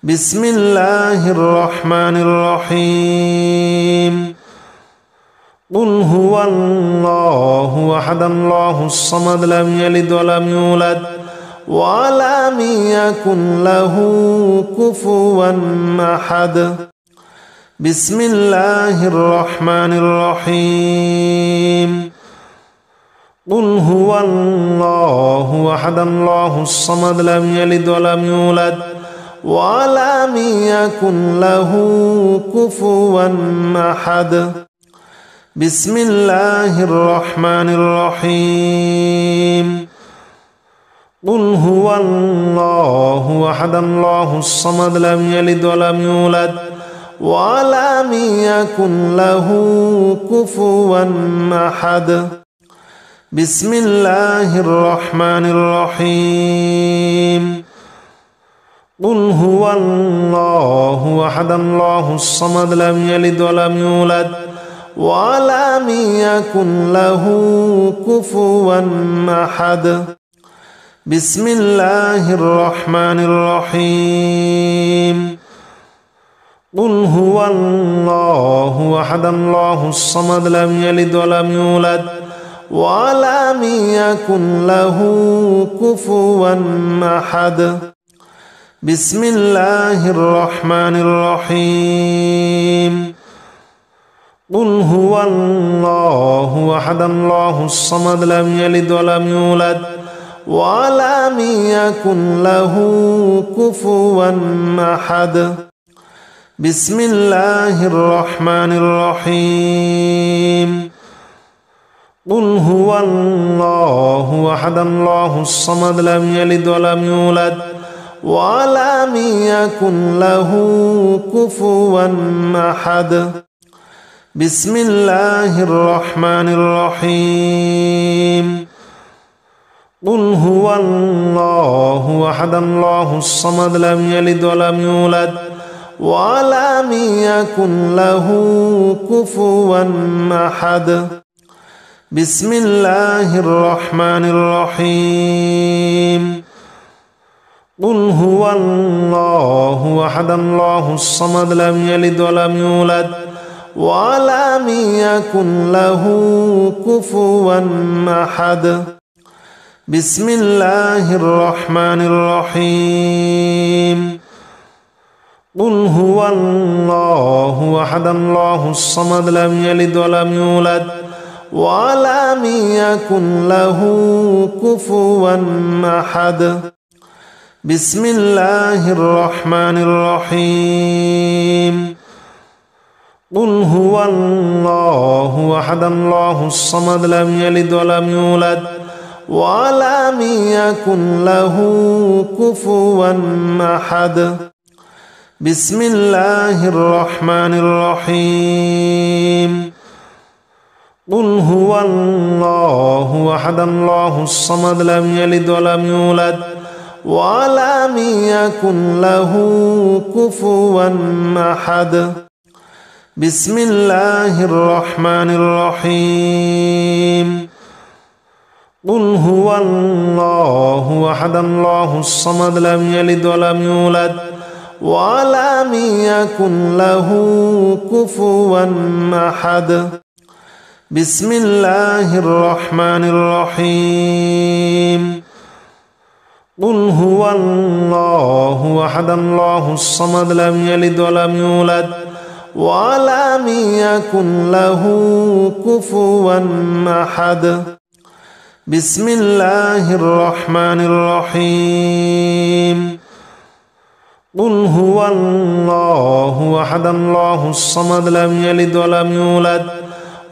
بسم الله الرحمن الرحيم قل هو الله أحد الله الصمد لم يلد ولم يولد ولم يكن له كفوا أحد بسم الله الرحمن الرحيم قل هو الله أحد الله الصمد لم يلد ولم يولد ولم يكن له كفوا أحد بسم الله الرحمن الرحيم قل هو الله أحد الله الصمد لم يلد ولم يولد ولم يكن له كفوا أحد بسم الله الرحمن الرحيم قل هو الله أحد الله الصمد لم يلد ولم يولد ولم يكن له كفوا أحد بسم الله الرحمن الرحيم قل هو الله أحد الله الصمد لم يلد ولم يولد ولم يكن له كفوا أحد بسم الله الرحمن الرحيم قل هو الله أحد الله الصمد لم يلد ولم يولد ولم يكن له كفوا أحد بسم الله الرحمن الرحيم قل هو الله أحد الله الصمد لم يلد ولم يولد ولم يكن له كفوا أحد بسم الله الرحمن الرحيم قل هو الله أحد الله الصمد لم يلد ولم يولد ولم يكن له كفوا أحد. بسم الله الرحمن الرحيم. قل هو الله أحد الله الصمد لم يلد ولم يولد ولم يكن له كفوا أحد. بسم الله الرحمن الرحيم. قل هو الله أحد الله الصمد لم يلد ولم يولد ولم يكن له كفوا أحد. بسم الله الرحمن الرحيم. قل هو الله أحد الله الصمد لم يلد ولم يولد ولم يكن له كفوا أحد. بسم الله الرحمن الرحيم. قل هو الله أحد الله الصمد لم يلد ولم يولد ولم يكن له كفوا أحد. بسم الله الرحمن الرحيم. قل هو الله أحد الله الصمد لم يلد ولم يولد ولم يكن له كفوا أحد. بسم الله الرحمن الرحيم. قل هو الله أحد الله الصمد لم يلد ولم يولد ولم يكن له كفوا أحد. بسم الله الرحمن الرحيم. قل هو الله أحد الله الصمد لم يلد ولم يولد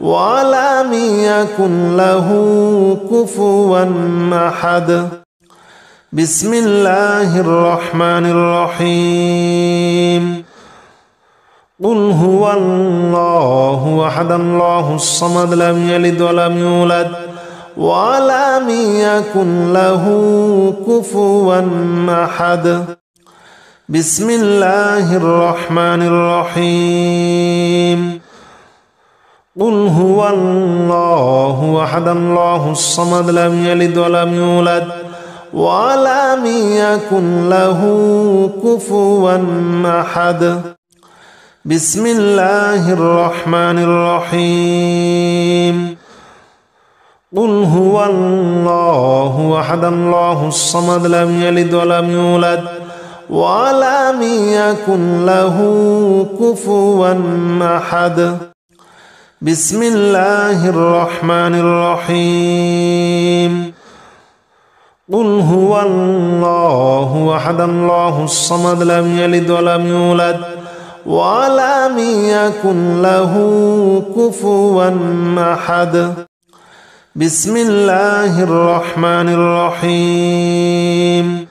ولم يكن له كفوا أحد. بسم الله الرحمن الرحيم. قل هو الله أحد الله الصمد لم يلد ولم يولد ولم يكن له كفوا أحد. بسم الله الرحمن الرحيم. قل هو الله أحد الله الصمد لم يلد ولم يولد ولم يكن له كفوا أحد. بسم الله الرحمن الرحيم. قل هو الله أحد الله الصمد لم يلد ولم يولد ولم يكن له كفوا أحد. بسم الله الرحمن الرحيم. قل هو الله أحد الله الصمد لم يلد ولم يولد ولم يكن له كفوا أحد. بسم الله الرحمن الرحيم.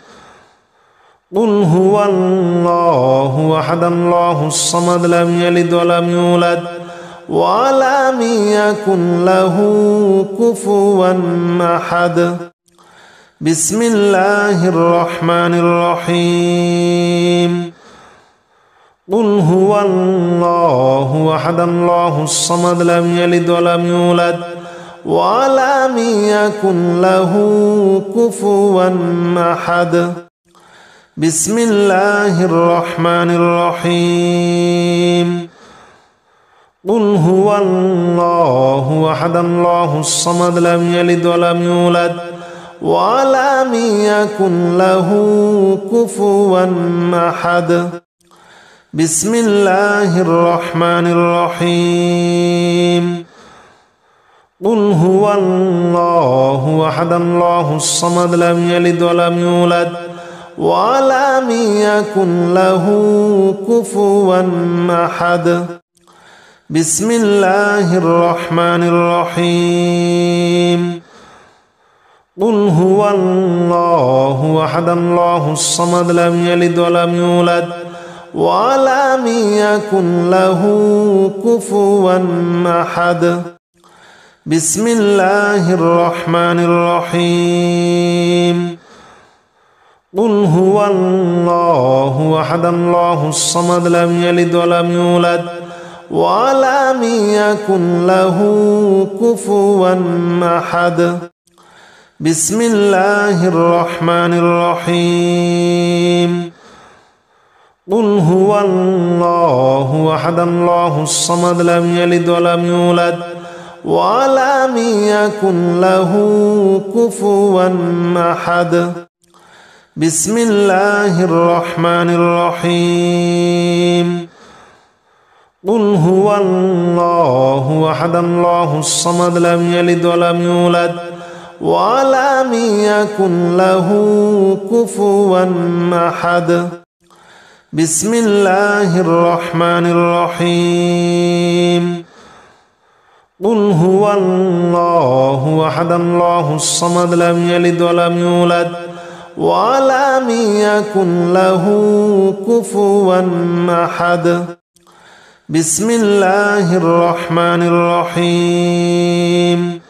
قل هو الله أحد الله الصمد لم يلد ولم يولد ولم يكن له كفوا أحد. بسم الله الرحمن الرحيم. قل هو الله أحد الله الصمد لم يلد ولم يولد ولم يكن له كفوا أحد. بسم الله الرحمن الرحيم. قل هو الله أحد الله الصمد لم يلد ولم يولد ولم يكن له كفوا أحد. بسم الله الرحمن الرحيم. قل هو الله أحد الله الصمد لم يلد ولم يولد ولم يكن له كفوا أحد. بسم الله الرحمن الرحيم. قل هو الله أحد الله الصمد لم يلد ولم يولد ولم يكن له كفوا أحد. بسم الله الرحمن الرحيم. قل هو الله أحد الله الصمد لم يلد ولم يولد ولم يكن له كفوا أحد بسم الله الرحمن الرحيم قل هو الله أحد الله الصمد لم يلد ولم يولد ولم يكن له كفوا أحد بسم الله الرحمن الرحيم قل هو الله أحد الله الصمد لم يلد ولم يولد ولم يكن له كفوا أحد بسم الله الرحمن الرحيم قل هو الله أحد الله الصمد لم يلد ولم يولد ولم يكن له كفوا أحد بسم الله الرحمن الرحيم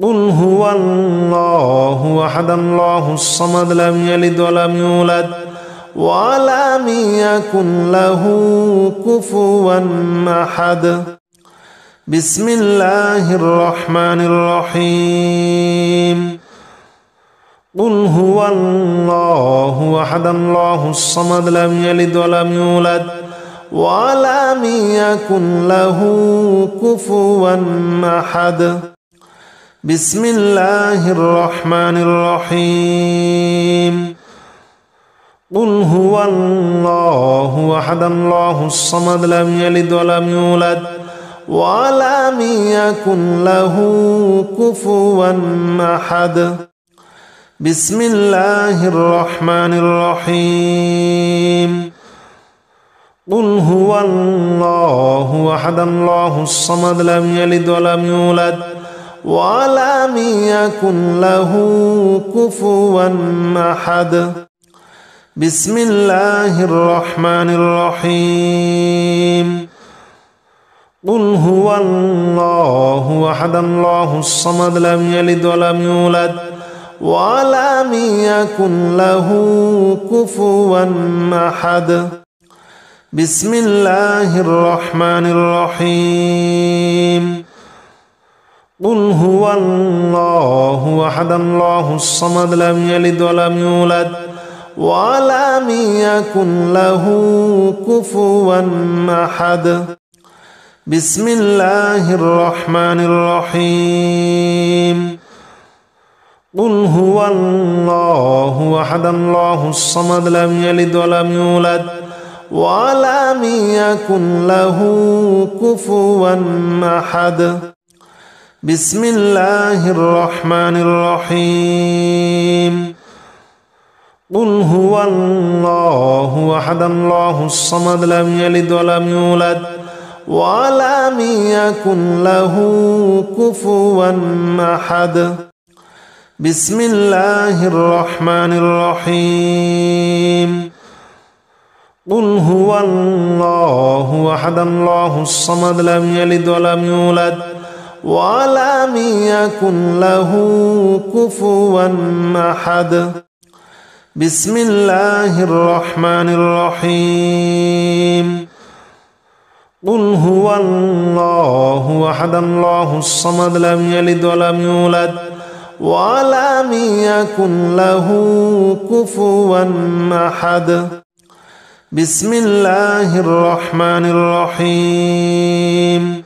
قل هو الله أحد الله الصمد لم يلد ولم يولد ولم يكن له كفوا أحد بسم الله الرحمن الرحيم قل هو الله أحد الله الصمد لم يلد ولم يولد ولم يكن له كفوا أحد بسم الله الرحمن الرحيم قل هو الله أحد الله الصمد لم يلد ولم يولد ولم يكن له كفوا أحد بسم الله الرحمن الرحيم قل هو الله أحد الله الصمد لم يلد ولم يولد ولم يكن له كفوا أحد بسم الله الرحمن الرحيم قل هو الله أحد الله الصمد لم يلد ولم يولد ولم يكن له كفوا أحد بسم الله الرحمن الرحيم قل هو الله أحد الله الصمد لم يلد ولم يولد ولم يكن له كفوا أحد بسم الله الرحمن الرحيم قل هو الله أحد الله الصمد لم يلد ولم يولد ولم يكن له كفوا أحد بسم الله الرحمن الرحيم قل هو الله أحد الله الصمد لم يلد ولم يولد ولم يكن له كفوا أحد بسم الله الرحمن الرحيم قل هو الله أحد الله الصمد لم يلد ولم يولد ولم يكن له كفوا أحد بسم الله الرحمن الرحيم قل هو الله أحد الله الصمد لم يلد ولم يولد ولم يكن له كفوا أحد بسم الله الرحمن الرحيم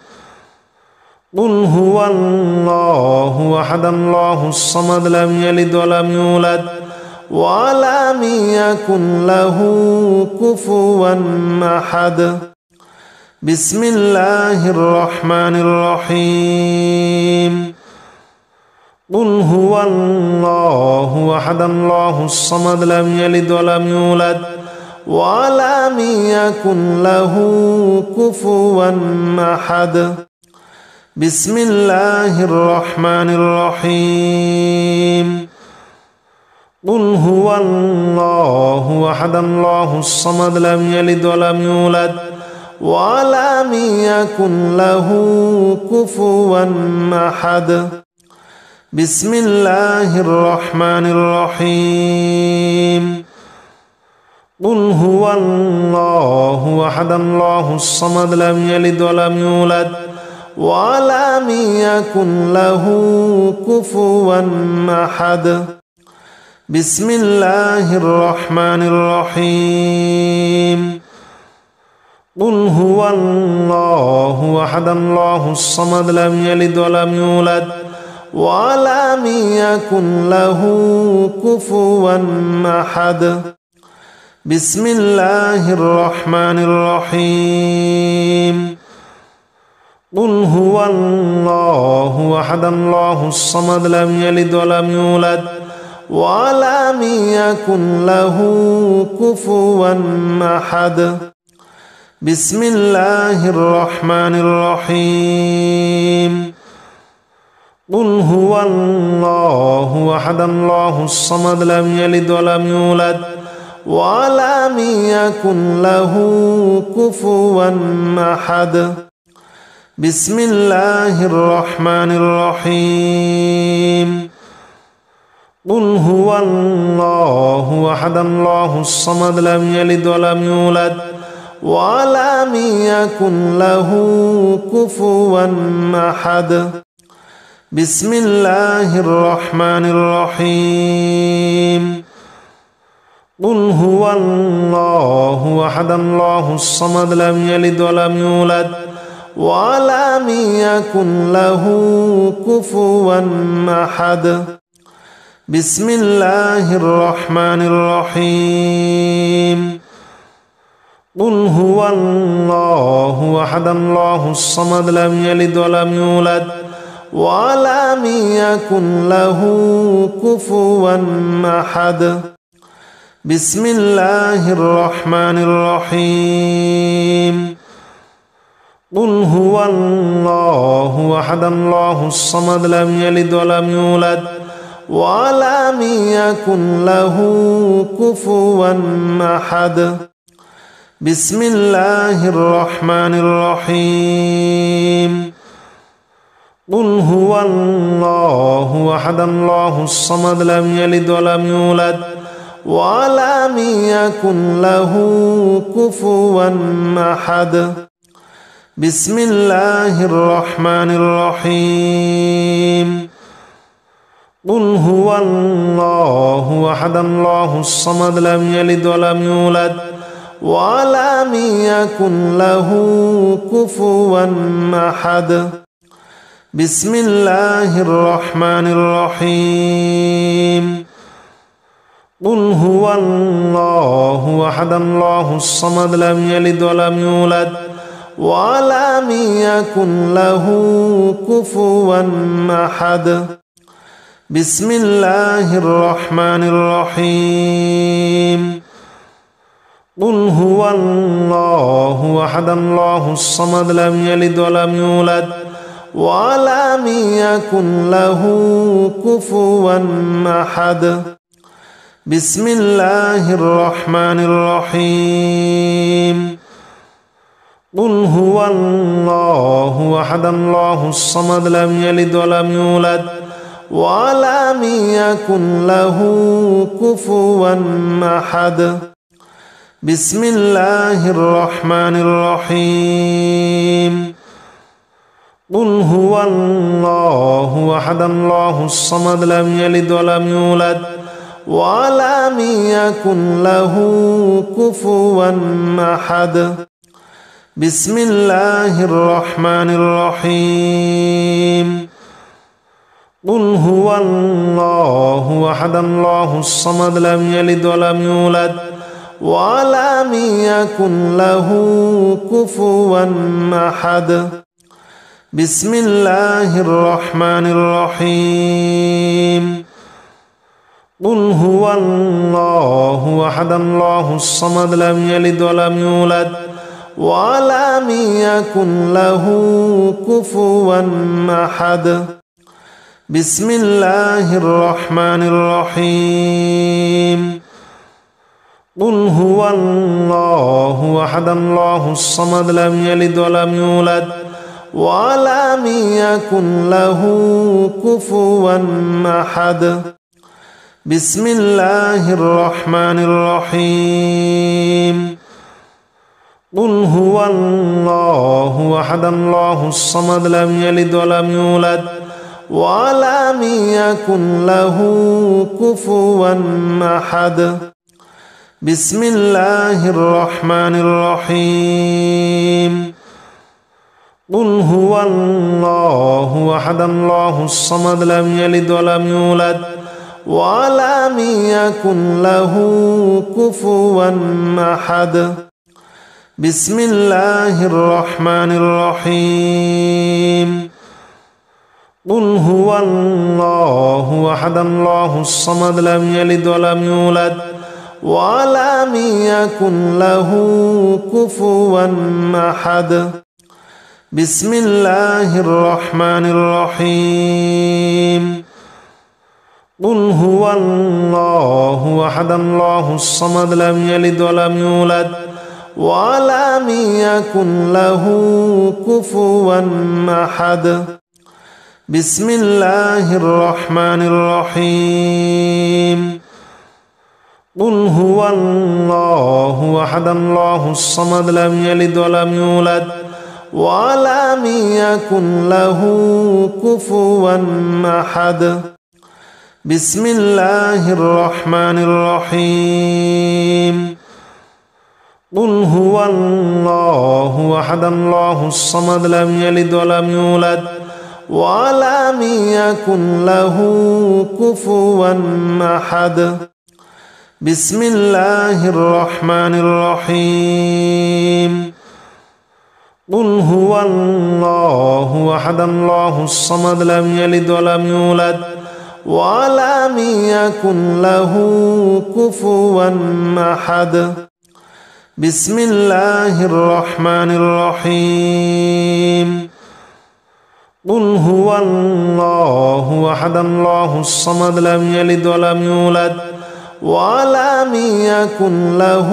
قل هو الله أحد الله الصمد لم يلد ولم يولد ولم يكن له كفوا أحد بسم الله الرحمن الرحيم قل هو الله أحد الله الصمد لم يلد ولم يولد ولم يكن له كفوا أحد بسم الله الرحمن الرحيم قل هو الله أحد الله الصمد لم يلد ولم يولد ولم يكن له كفوا أحد بسم الله الرحمن الرحيم قل هو الله أحد الله الصمد لم يلد ولم يولد ولم يكن له كفوا أحد بسم الله الرحمن الرحيم قل هو الله أحد الله الصمد لم يلد ولم يولد ولم يكن له كفوا أحد بسم الله الرحمن الرحيم قل هو الله أحد الله الصمد لم يلد ولم يولد ولم يكن له كفوا أحد بسم الله الرحمن الرحيم قل هو الله أحد الله الصمد لم يلد ولم يولد ولم يكن له كفوا أحد بسم الله الرحمن الرحيم قل هو الله أحد الله الصمد لم يلد ولم يولد ولم يكن له كفوا أحد بسم الله الرحمن الرحيم قل هو الله أحد الله الصمد لم يلد ولم يولد ولم يكن له كفوا أحد بسم الله الرحمن الرحيم قل هو الله أحد الله الصمد لم يلد ولم يولد ولم يكن له كفوا أحد بسم الله الرحمن الرحيم قل هو الله أحد الله الصمد لم يلد ولم يولد ولم يكن له كفوا أحد بسم الله الرحمن الرحيم قل هو الله أحد الله الصمد لم يلد ولم يولد ولم يكن له كفوا أحد بسم الله الرحمن الرحيم قل هو الله أحد الله الصمد لم يلد ولم يولد ولم يكن له كفوا أحد بسم الله الرحمن الرحيم قل هو الله أحد الله الصمد لم يلد ولم يولد ولم يكن له كفوا أحد بسم الله الرحمن الرحيم قل هو الله أحد الله الصمد لم يلد ولم يولد ولم يكن له كفوا أحد بسم الله الرحمن الرحيم قل هو الله أحد الله الصمد لم يلد ولم يولد ولم يكن له كفوا أحد بسم الله الرحمن الرحيم قل هو الله أحد الله الصمد لم يلد ولم يولد ولم يكن له كفوا أحد بسم الله الرحمن الرحيم قل هو الله أحد الله الصمد لم يلد ولم يولد ولم يكن له كفوا أحد بسم الله الرحمن الرحيم قل هو الله أحد الله الصمد لم يلد ولم يولد ولم يكن له كفوا أحد بسم الله الرحمن الرحيم قل هو الله أحد الله الصمد لم يلد ولم يولد ولم يكن له كفوا أحد. بسم الله الرحمن الرحيم. قل هو الله أحد الله الصمد لم يلد ولم يولد ولم يكن له كفوا أحد. بسم الله الرحمن الرحيم. قل هو الله أحد الله الصمد لم يلد ولم يولد ولم يكن له كفوا أحد. بسم الله الرحمن الرحيم. قل هو الله أحد الله الصمد لم يلد ولم يولد ولم يكن له كفوا أحد. بسم الله الرحمن الرحيم. قل هو الله أحد الله الصمد لم يلد ولم يولد ولم يكن له كفوا أحد. بسم الله الرحمن الرحيم. قل هو الله أحد الله الصمد لم يلد ولم يولد ولم يكن له كفوا أحد. بسم الله الرحمن الرحيم. قل هو الله أحد الله الصمد لم يلد ولم يولد ولم يكن له كفوا أحد. بسم الله الرحمن الرحيم. قل هو الله أحد الله الصمد لم يلد ولم يولد ولم يكن له كفوا أحد. بسم الله الرحمن الرحيم. قل هو الله أحد الله الصمد لم يلد ولم يولد ولم يكن له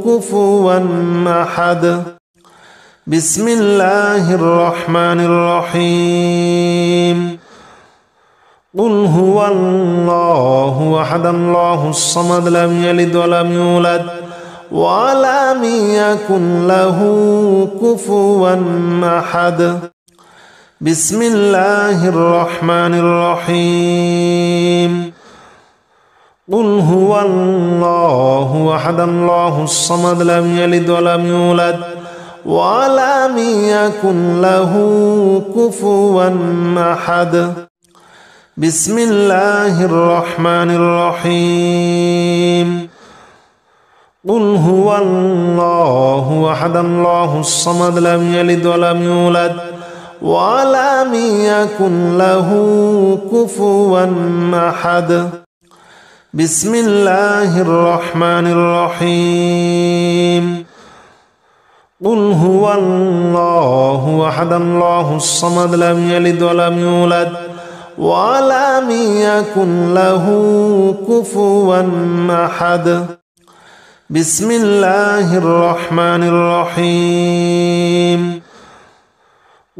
كفوا أحد. بسم الله الرحمن الرحيم. قل هو الله أحد الله الصمد لم يلد ولم يولد ولم يكن له كفوا أحد. بسم الله الرحمن الرحيم. قل هو الله أحد الله الصمد لم يلد ولم يولد ولم يكن له كفوا أحد. بسم الله الرحمن الرحيم. قل هو الله أحد الله الصمد لم يلد ولم يولد ولم يكن له كفوا أحد. بسم الله الرحمن الرحيم. قل هو الله أحد الله الصمد لم يلد ولم يولد ولم يكن له كفوا أحد. بسم الله الرحمن الرحيم.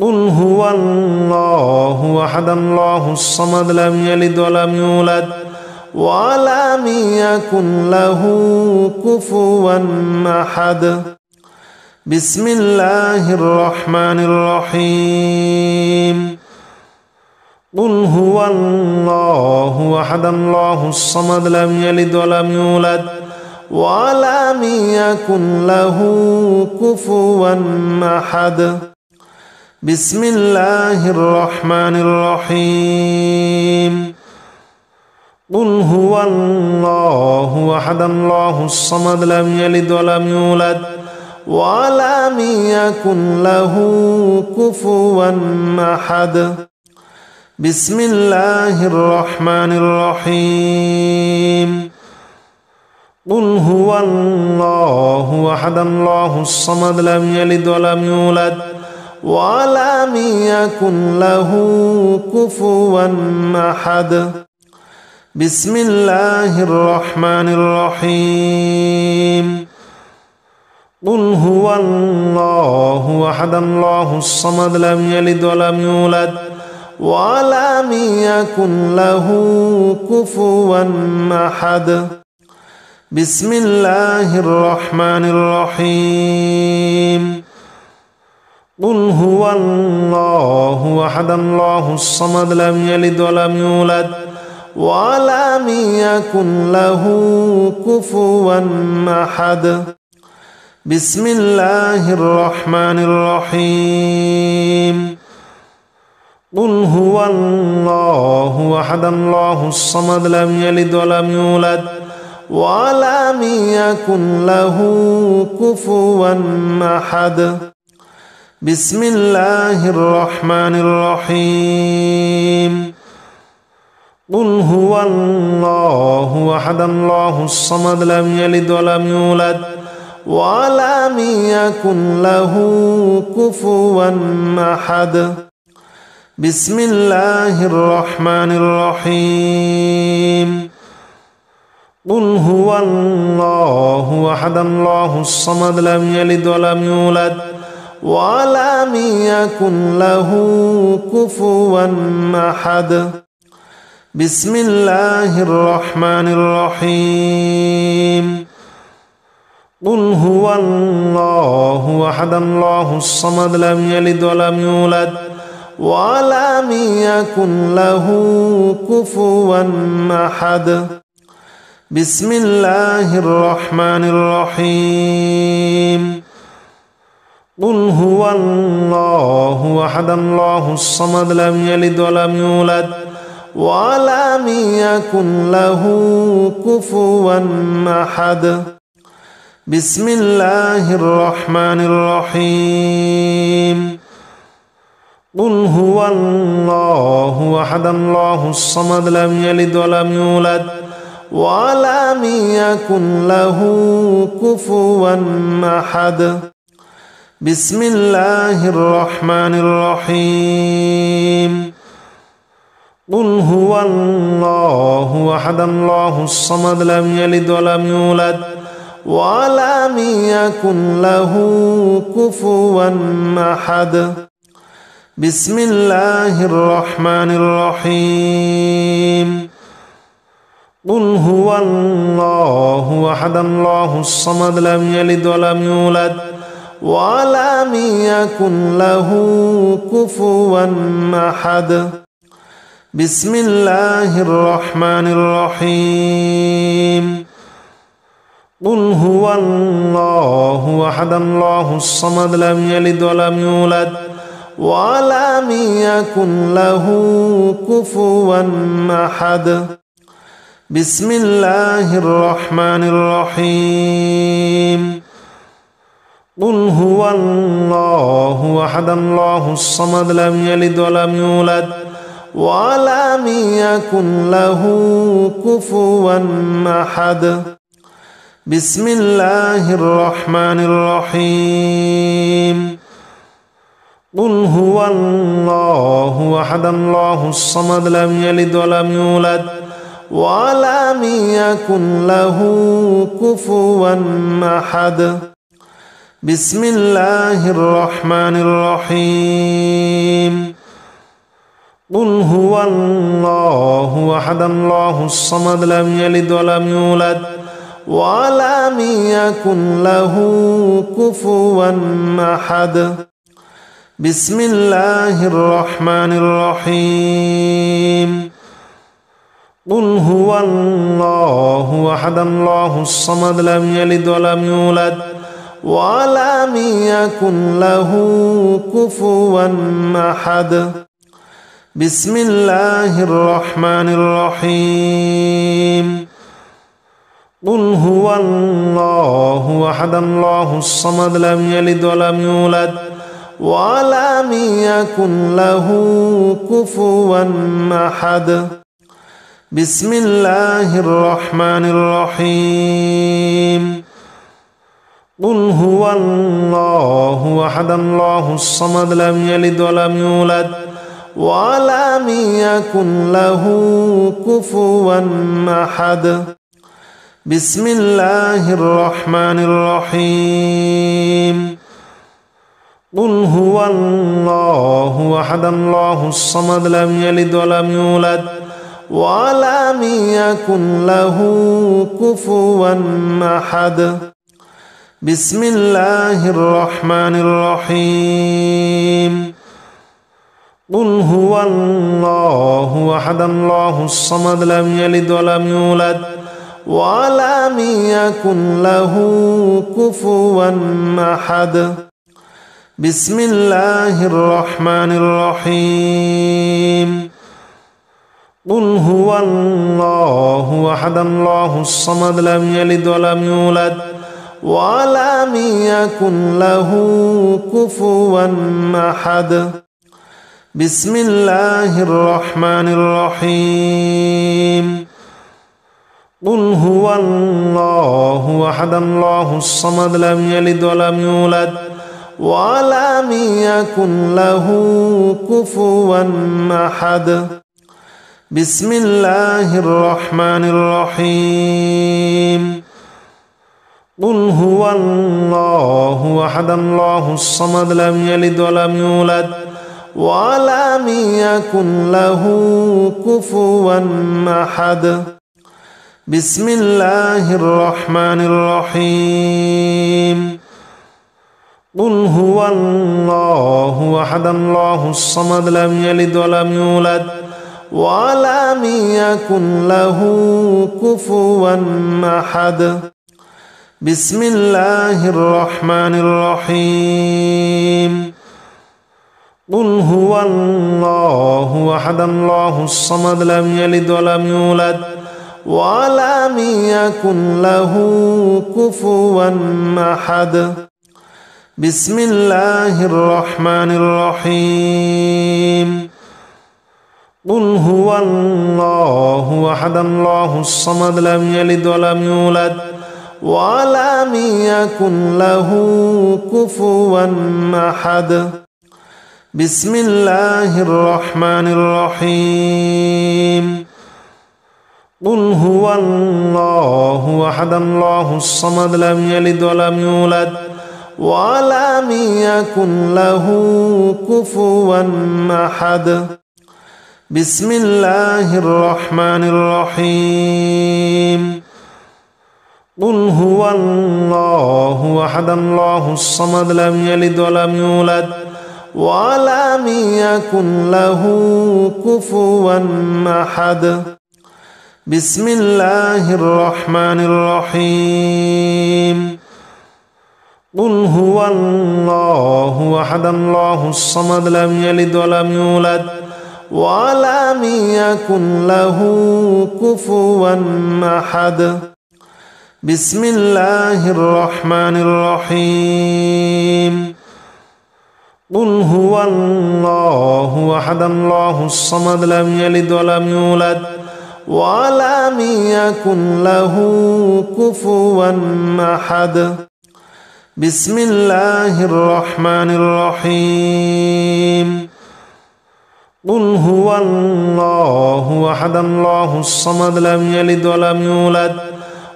قل هو الله أحد الله الصمد لم يلد ولم يولد ولم يكن له كفوا أحد. بسم الله الرحمن الرحيم. قل هو الله أحد الله الصمد لم يلد ولم يولد ولم يكن له كفوا أحد. بسم الله الرحمن الرحيم. قل هو الله أحد الله الصمد لم يلد ولم يولد ولم يكن له كفوا أحد. بسم الله الرحمن الرحيم. قل هو الله أحد الله الصمد لم يلد ولم يولد ولم يكن له كفوا أحد. بسم الله الرحمن الرحيم. قل هو الله أحد الله الصمد لم يلد ولم يولد ولم يكن له كفوا أحد بسم الله الرحمن الرحيم قل هو الله أحد الله الصمد لم يلد ولم يولد ولم يكن له كفوا أحد بسم الله الرحمن الرحيم قل هو الله أحد الله الصمد لم يلد ولم يولد ولم يكن له كفوا أحد بسم الله الرحمن الرحيم قل هو الله أحد الله الصمد لم يلد ولم يولد ولم يكن له كفوا أحد بسم الله الرحمن الرحيم قل هو الله أحد الله الصمد لم يلد ولم يولد ولم يكن له كفوا أحد بسم الله الرحمن الرحيم قل هو الله أحد الله الصمد لم يلد ولم يولد ولم يكن له كفوا أحد بسم الله الرحمن الرحيم قل هو الله أحد الله الصمد لم يلد ولم يولد ولم يكن له كفوا أحد بسم الله الرحمن الرحيم قل هو الله أحد الله الصمد لم يلد ولم يولد ولم يكن له كفوا أحد بسم الله الرحمن الرحيم قل هو الله أحد الله الصمد لم يلد ولم يولد ولم يكن له كفوا أحد بسم الله الرحمن الرحيم قل هو الله أحد الله الصمد لم يلد ولم يولد ولم يكن له كفوا أحد بسم الله الرحمن الرحيم قل هو الله أحد الله الصمد لم يلد ولم يولد ولم يكن له كفوا أحد بسم الله الرحمن الرحيم قل هو الله أحد الله الصمد لم يلد ولم يولد ولم يكن له كفوا أحد بسم الله الرحمن الرحيم قل هو الله أحد الله الصمد لم يلد ولم يولد ولم يكن له كفوا أحد بسم الله الرحمن الرحيم قل هو الله أحد الله الصمد لم يلد ولم يولد ولم يكن له كفوا أحد بسم الله الرحمن الرحيم قل هو الله أحد الله الصمد لم يلد ولم يولد ولم يكن له كفوا أحد بسم الله الرحمن الرحيم قل هو الله أحد الله الصمد لم يلد ولم يولد ولم يكن له كفوا أحد بسم الله الرحمن الرحيم قل هو الله أحد الله الصمد لم يلد ولم يولد ولم يكن له كفوا أحد بسم الله الرحمن الرحيم قل هو الله أحد الله الصمد لم يلد ولم يولد ولم يكن له كفوا أحد بسم الله الرحمن الرحيم قل هو الله أحد الله الصمد لم يلد ولم يولد ولم يكن له كفوا أحد بسم الله الرحمن الرحيم قل هو الله أحد الله الصمد لم يلد ولم يولد ولم يكن له كفوا أحد بسم الله الرحمن الرحيم قل هو الله أحد الله الصمد لم يلد ولم يولد ولم يكن له كفوا أحد بسم الله الرحمن الرحيم قل هو الله أحد الله الصمد لم يلد ولم يولد ولم يكن له كفوا أحد بسم الله الرحمن الرحيم قل هو الله أحد الله الصمد لم يلد ولم يولد ولم يكن له كفوا أحد بسم الله الرحمن الرحيم قل هو الله أحد الله الصمد لم يلد ولم يولد ولم يكن له كفوا أحد بسم الله الرحمن الرحيم قل هو الله أحد الله الصمد لم يلد ولم يولد ولم يكن له كفوا أحد بسم الله الرحمن الرحيم قل هو الله أحد الله الصمد لم يلد ولم يولد ولم يكن له كفوا أحد بسم الله الرحمن الرحيم قل هو الله أحد الله الصمد لم يلد ولم يولد ولم يكن له كفوا أحد بسم الله الرحمن الرحيم قل هو الله أحد الله الصمد لم يلد ولم يولد ولم يكن له كفوا أحد بسم الله الرحمن الرحيم قل هو الله أحد الله الصمد لم يلد ولم يولد ولم يكن له كفوا أحد بسم الله الرحمن الرحيم قل هو الله أحد الله الصمد لم يلد ولم يولد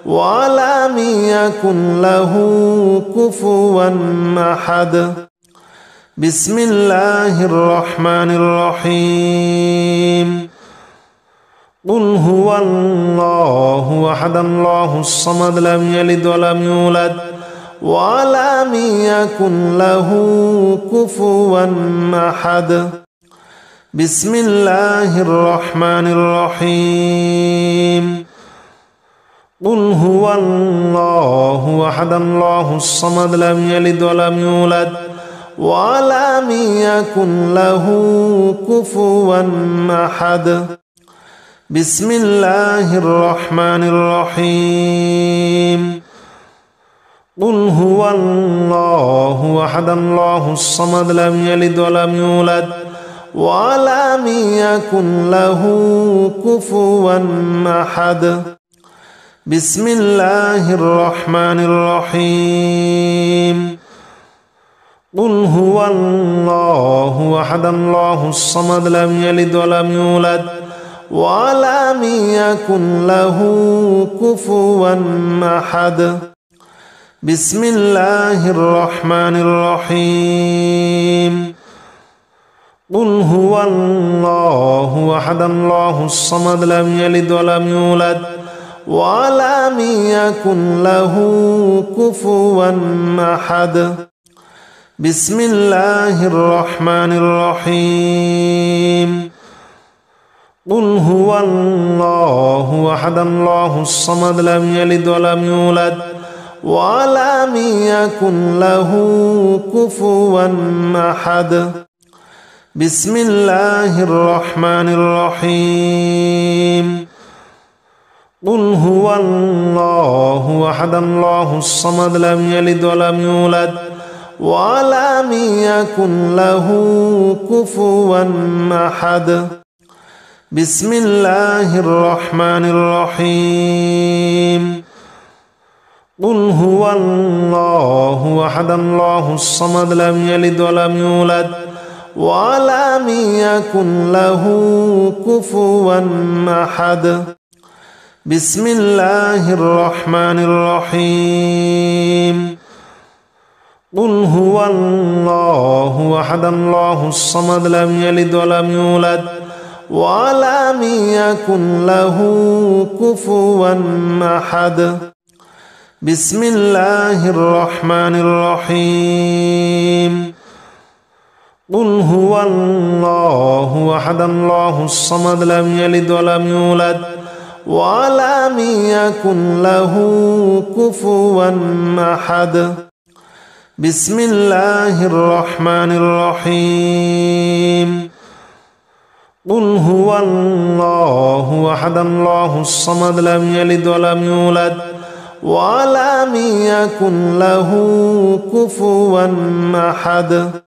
ولم يكن له كفوا أحد بسم الله الرحمن الرحيم قل هو الله أحد الله الصمد لم يلد ولم يولد ولم يكن له كفوا أحد بسم الله الرحمن الرحيم قل هو الله أحد الله الصمد لم يلد ولم يولد ولم يكن له كفوا أحد بسم الله الرحمن الرحيم قل هو الله أحد الله الصمد لم يلد ولم يولد ولم يكن له كفوا أحد بسم الله الرحمن الرحيم قل هو الله أحد الله الصمد لم يلد ولم يولد ولم يكن له كفوا أحد. بسم الله الرحمن الرحيم. قل هو الله أحد الله الصمد لم يلد ولم يولد ولم يكن له كفوا أحد. بسم الله الرحمن الرحيم. قل هو الله أحد الله الصمد لم يلد ولم يولد ولم يكن له كفوا أحد. بسم الله الرحمن الرحيم. قل هو الله أحد الله الصمد لم يلد ولم يولد ولم يكن له كفوا أحد. بسم الله الرحمن الرحيم. قل هو الله أحد الله الصمد لم يلد ولم يولد ولم يكن له كفوا أحد. بسم الله الرحمن الرحيم. قل هو الله أحد الله الصمد لم يلد ولم يولد ولم يكن له كفوا أحد. بسم الله الرحمن الرحيم. قل هو الله أحد الله الصمد لم يلد ولم يولد ولم يكن له كفوا أحد. بسم الله الرحمن الرحيم. قل هو الله أحد الله الصمد لم يلد ولم يولد ولم يكن له كفوا أحد.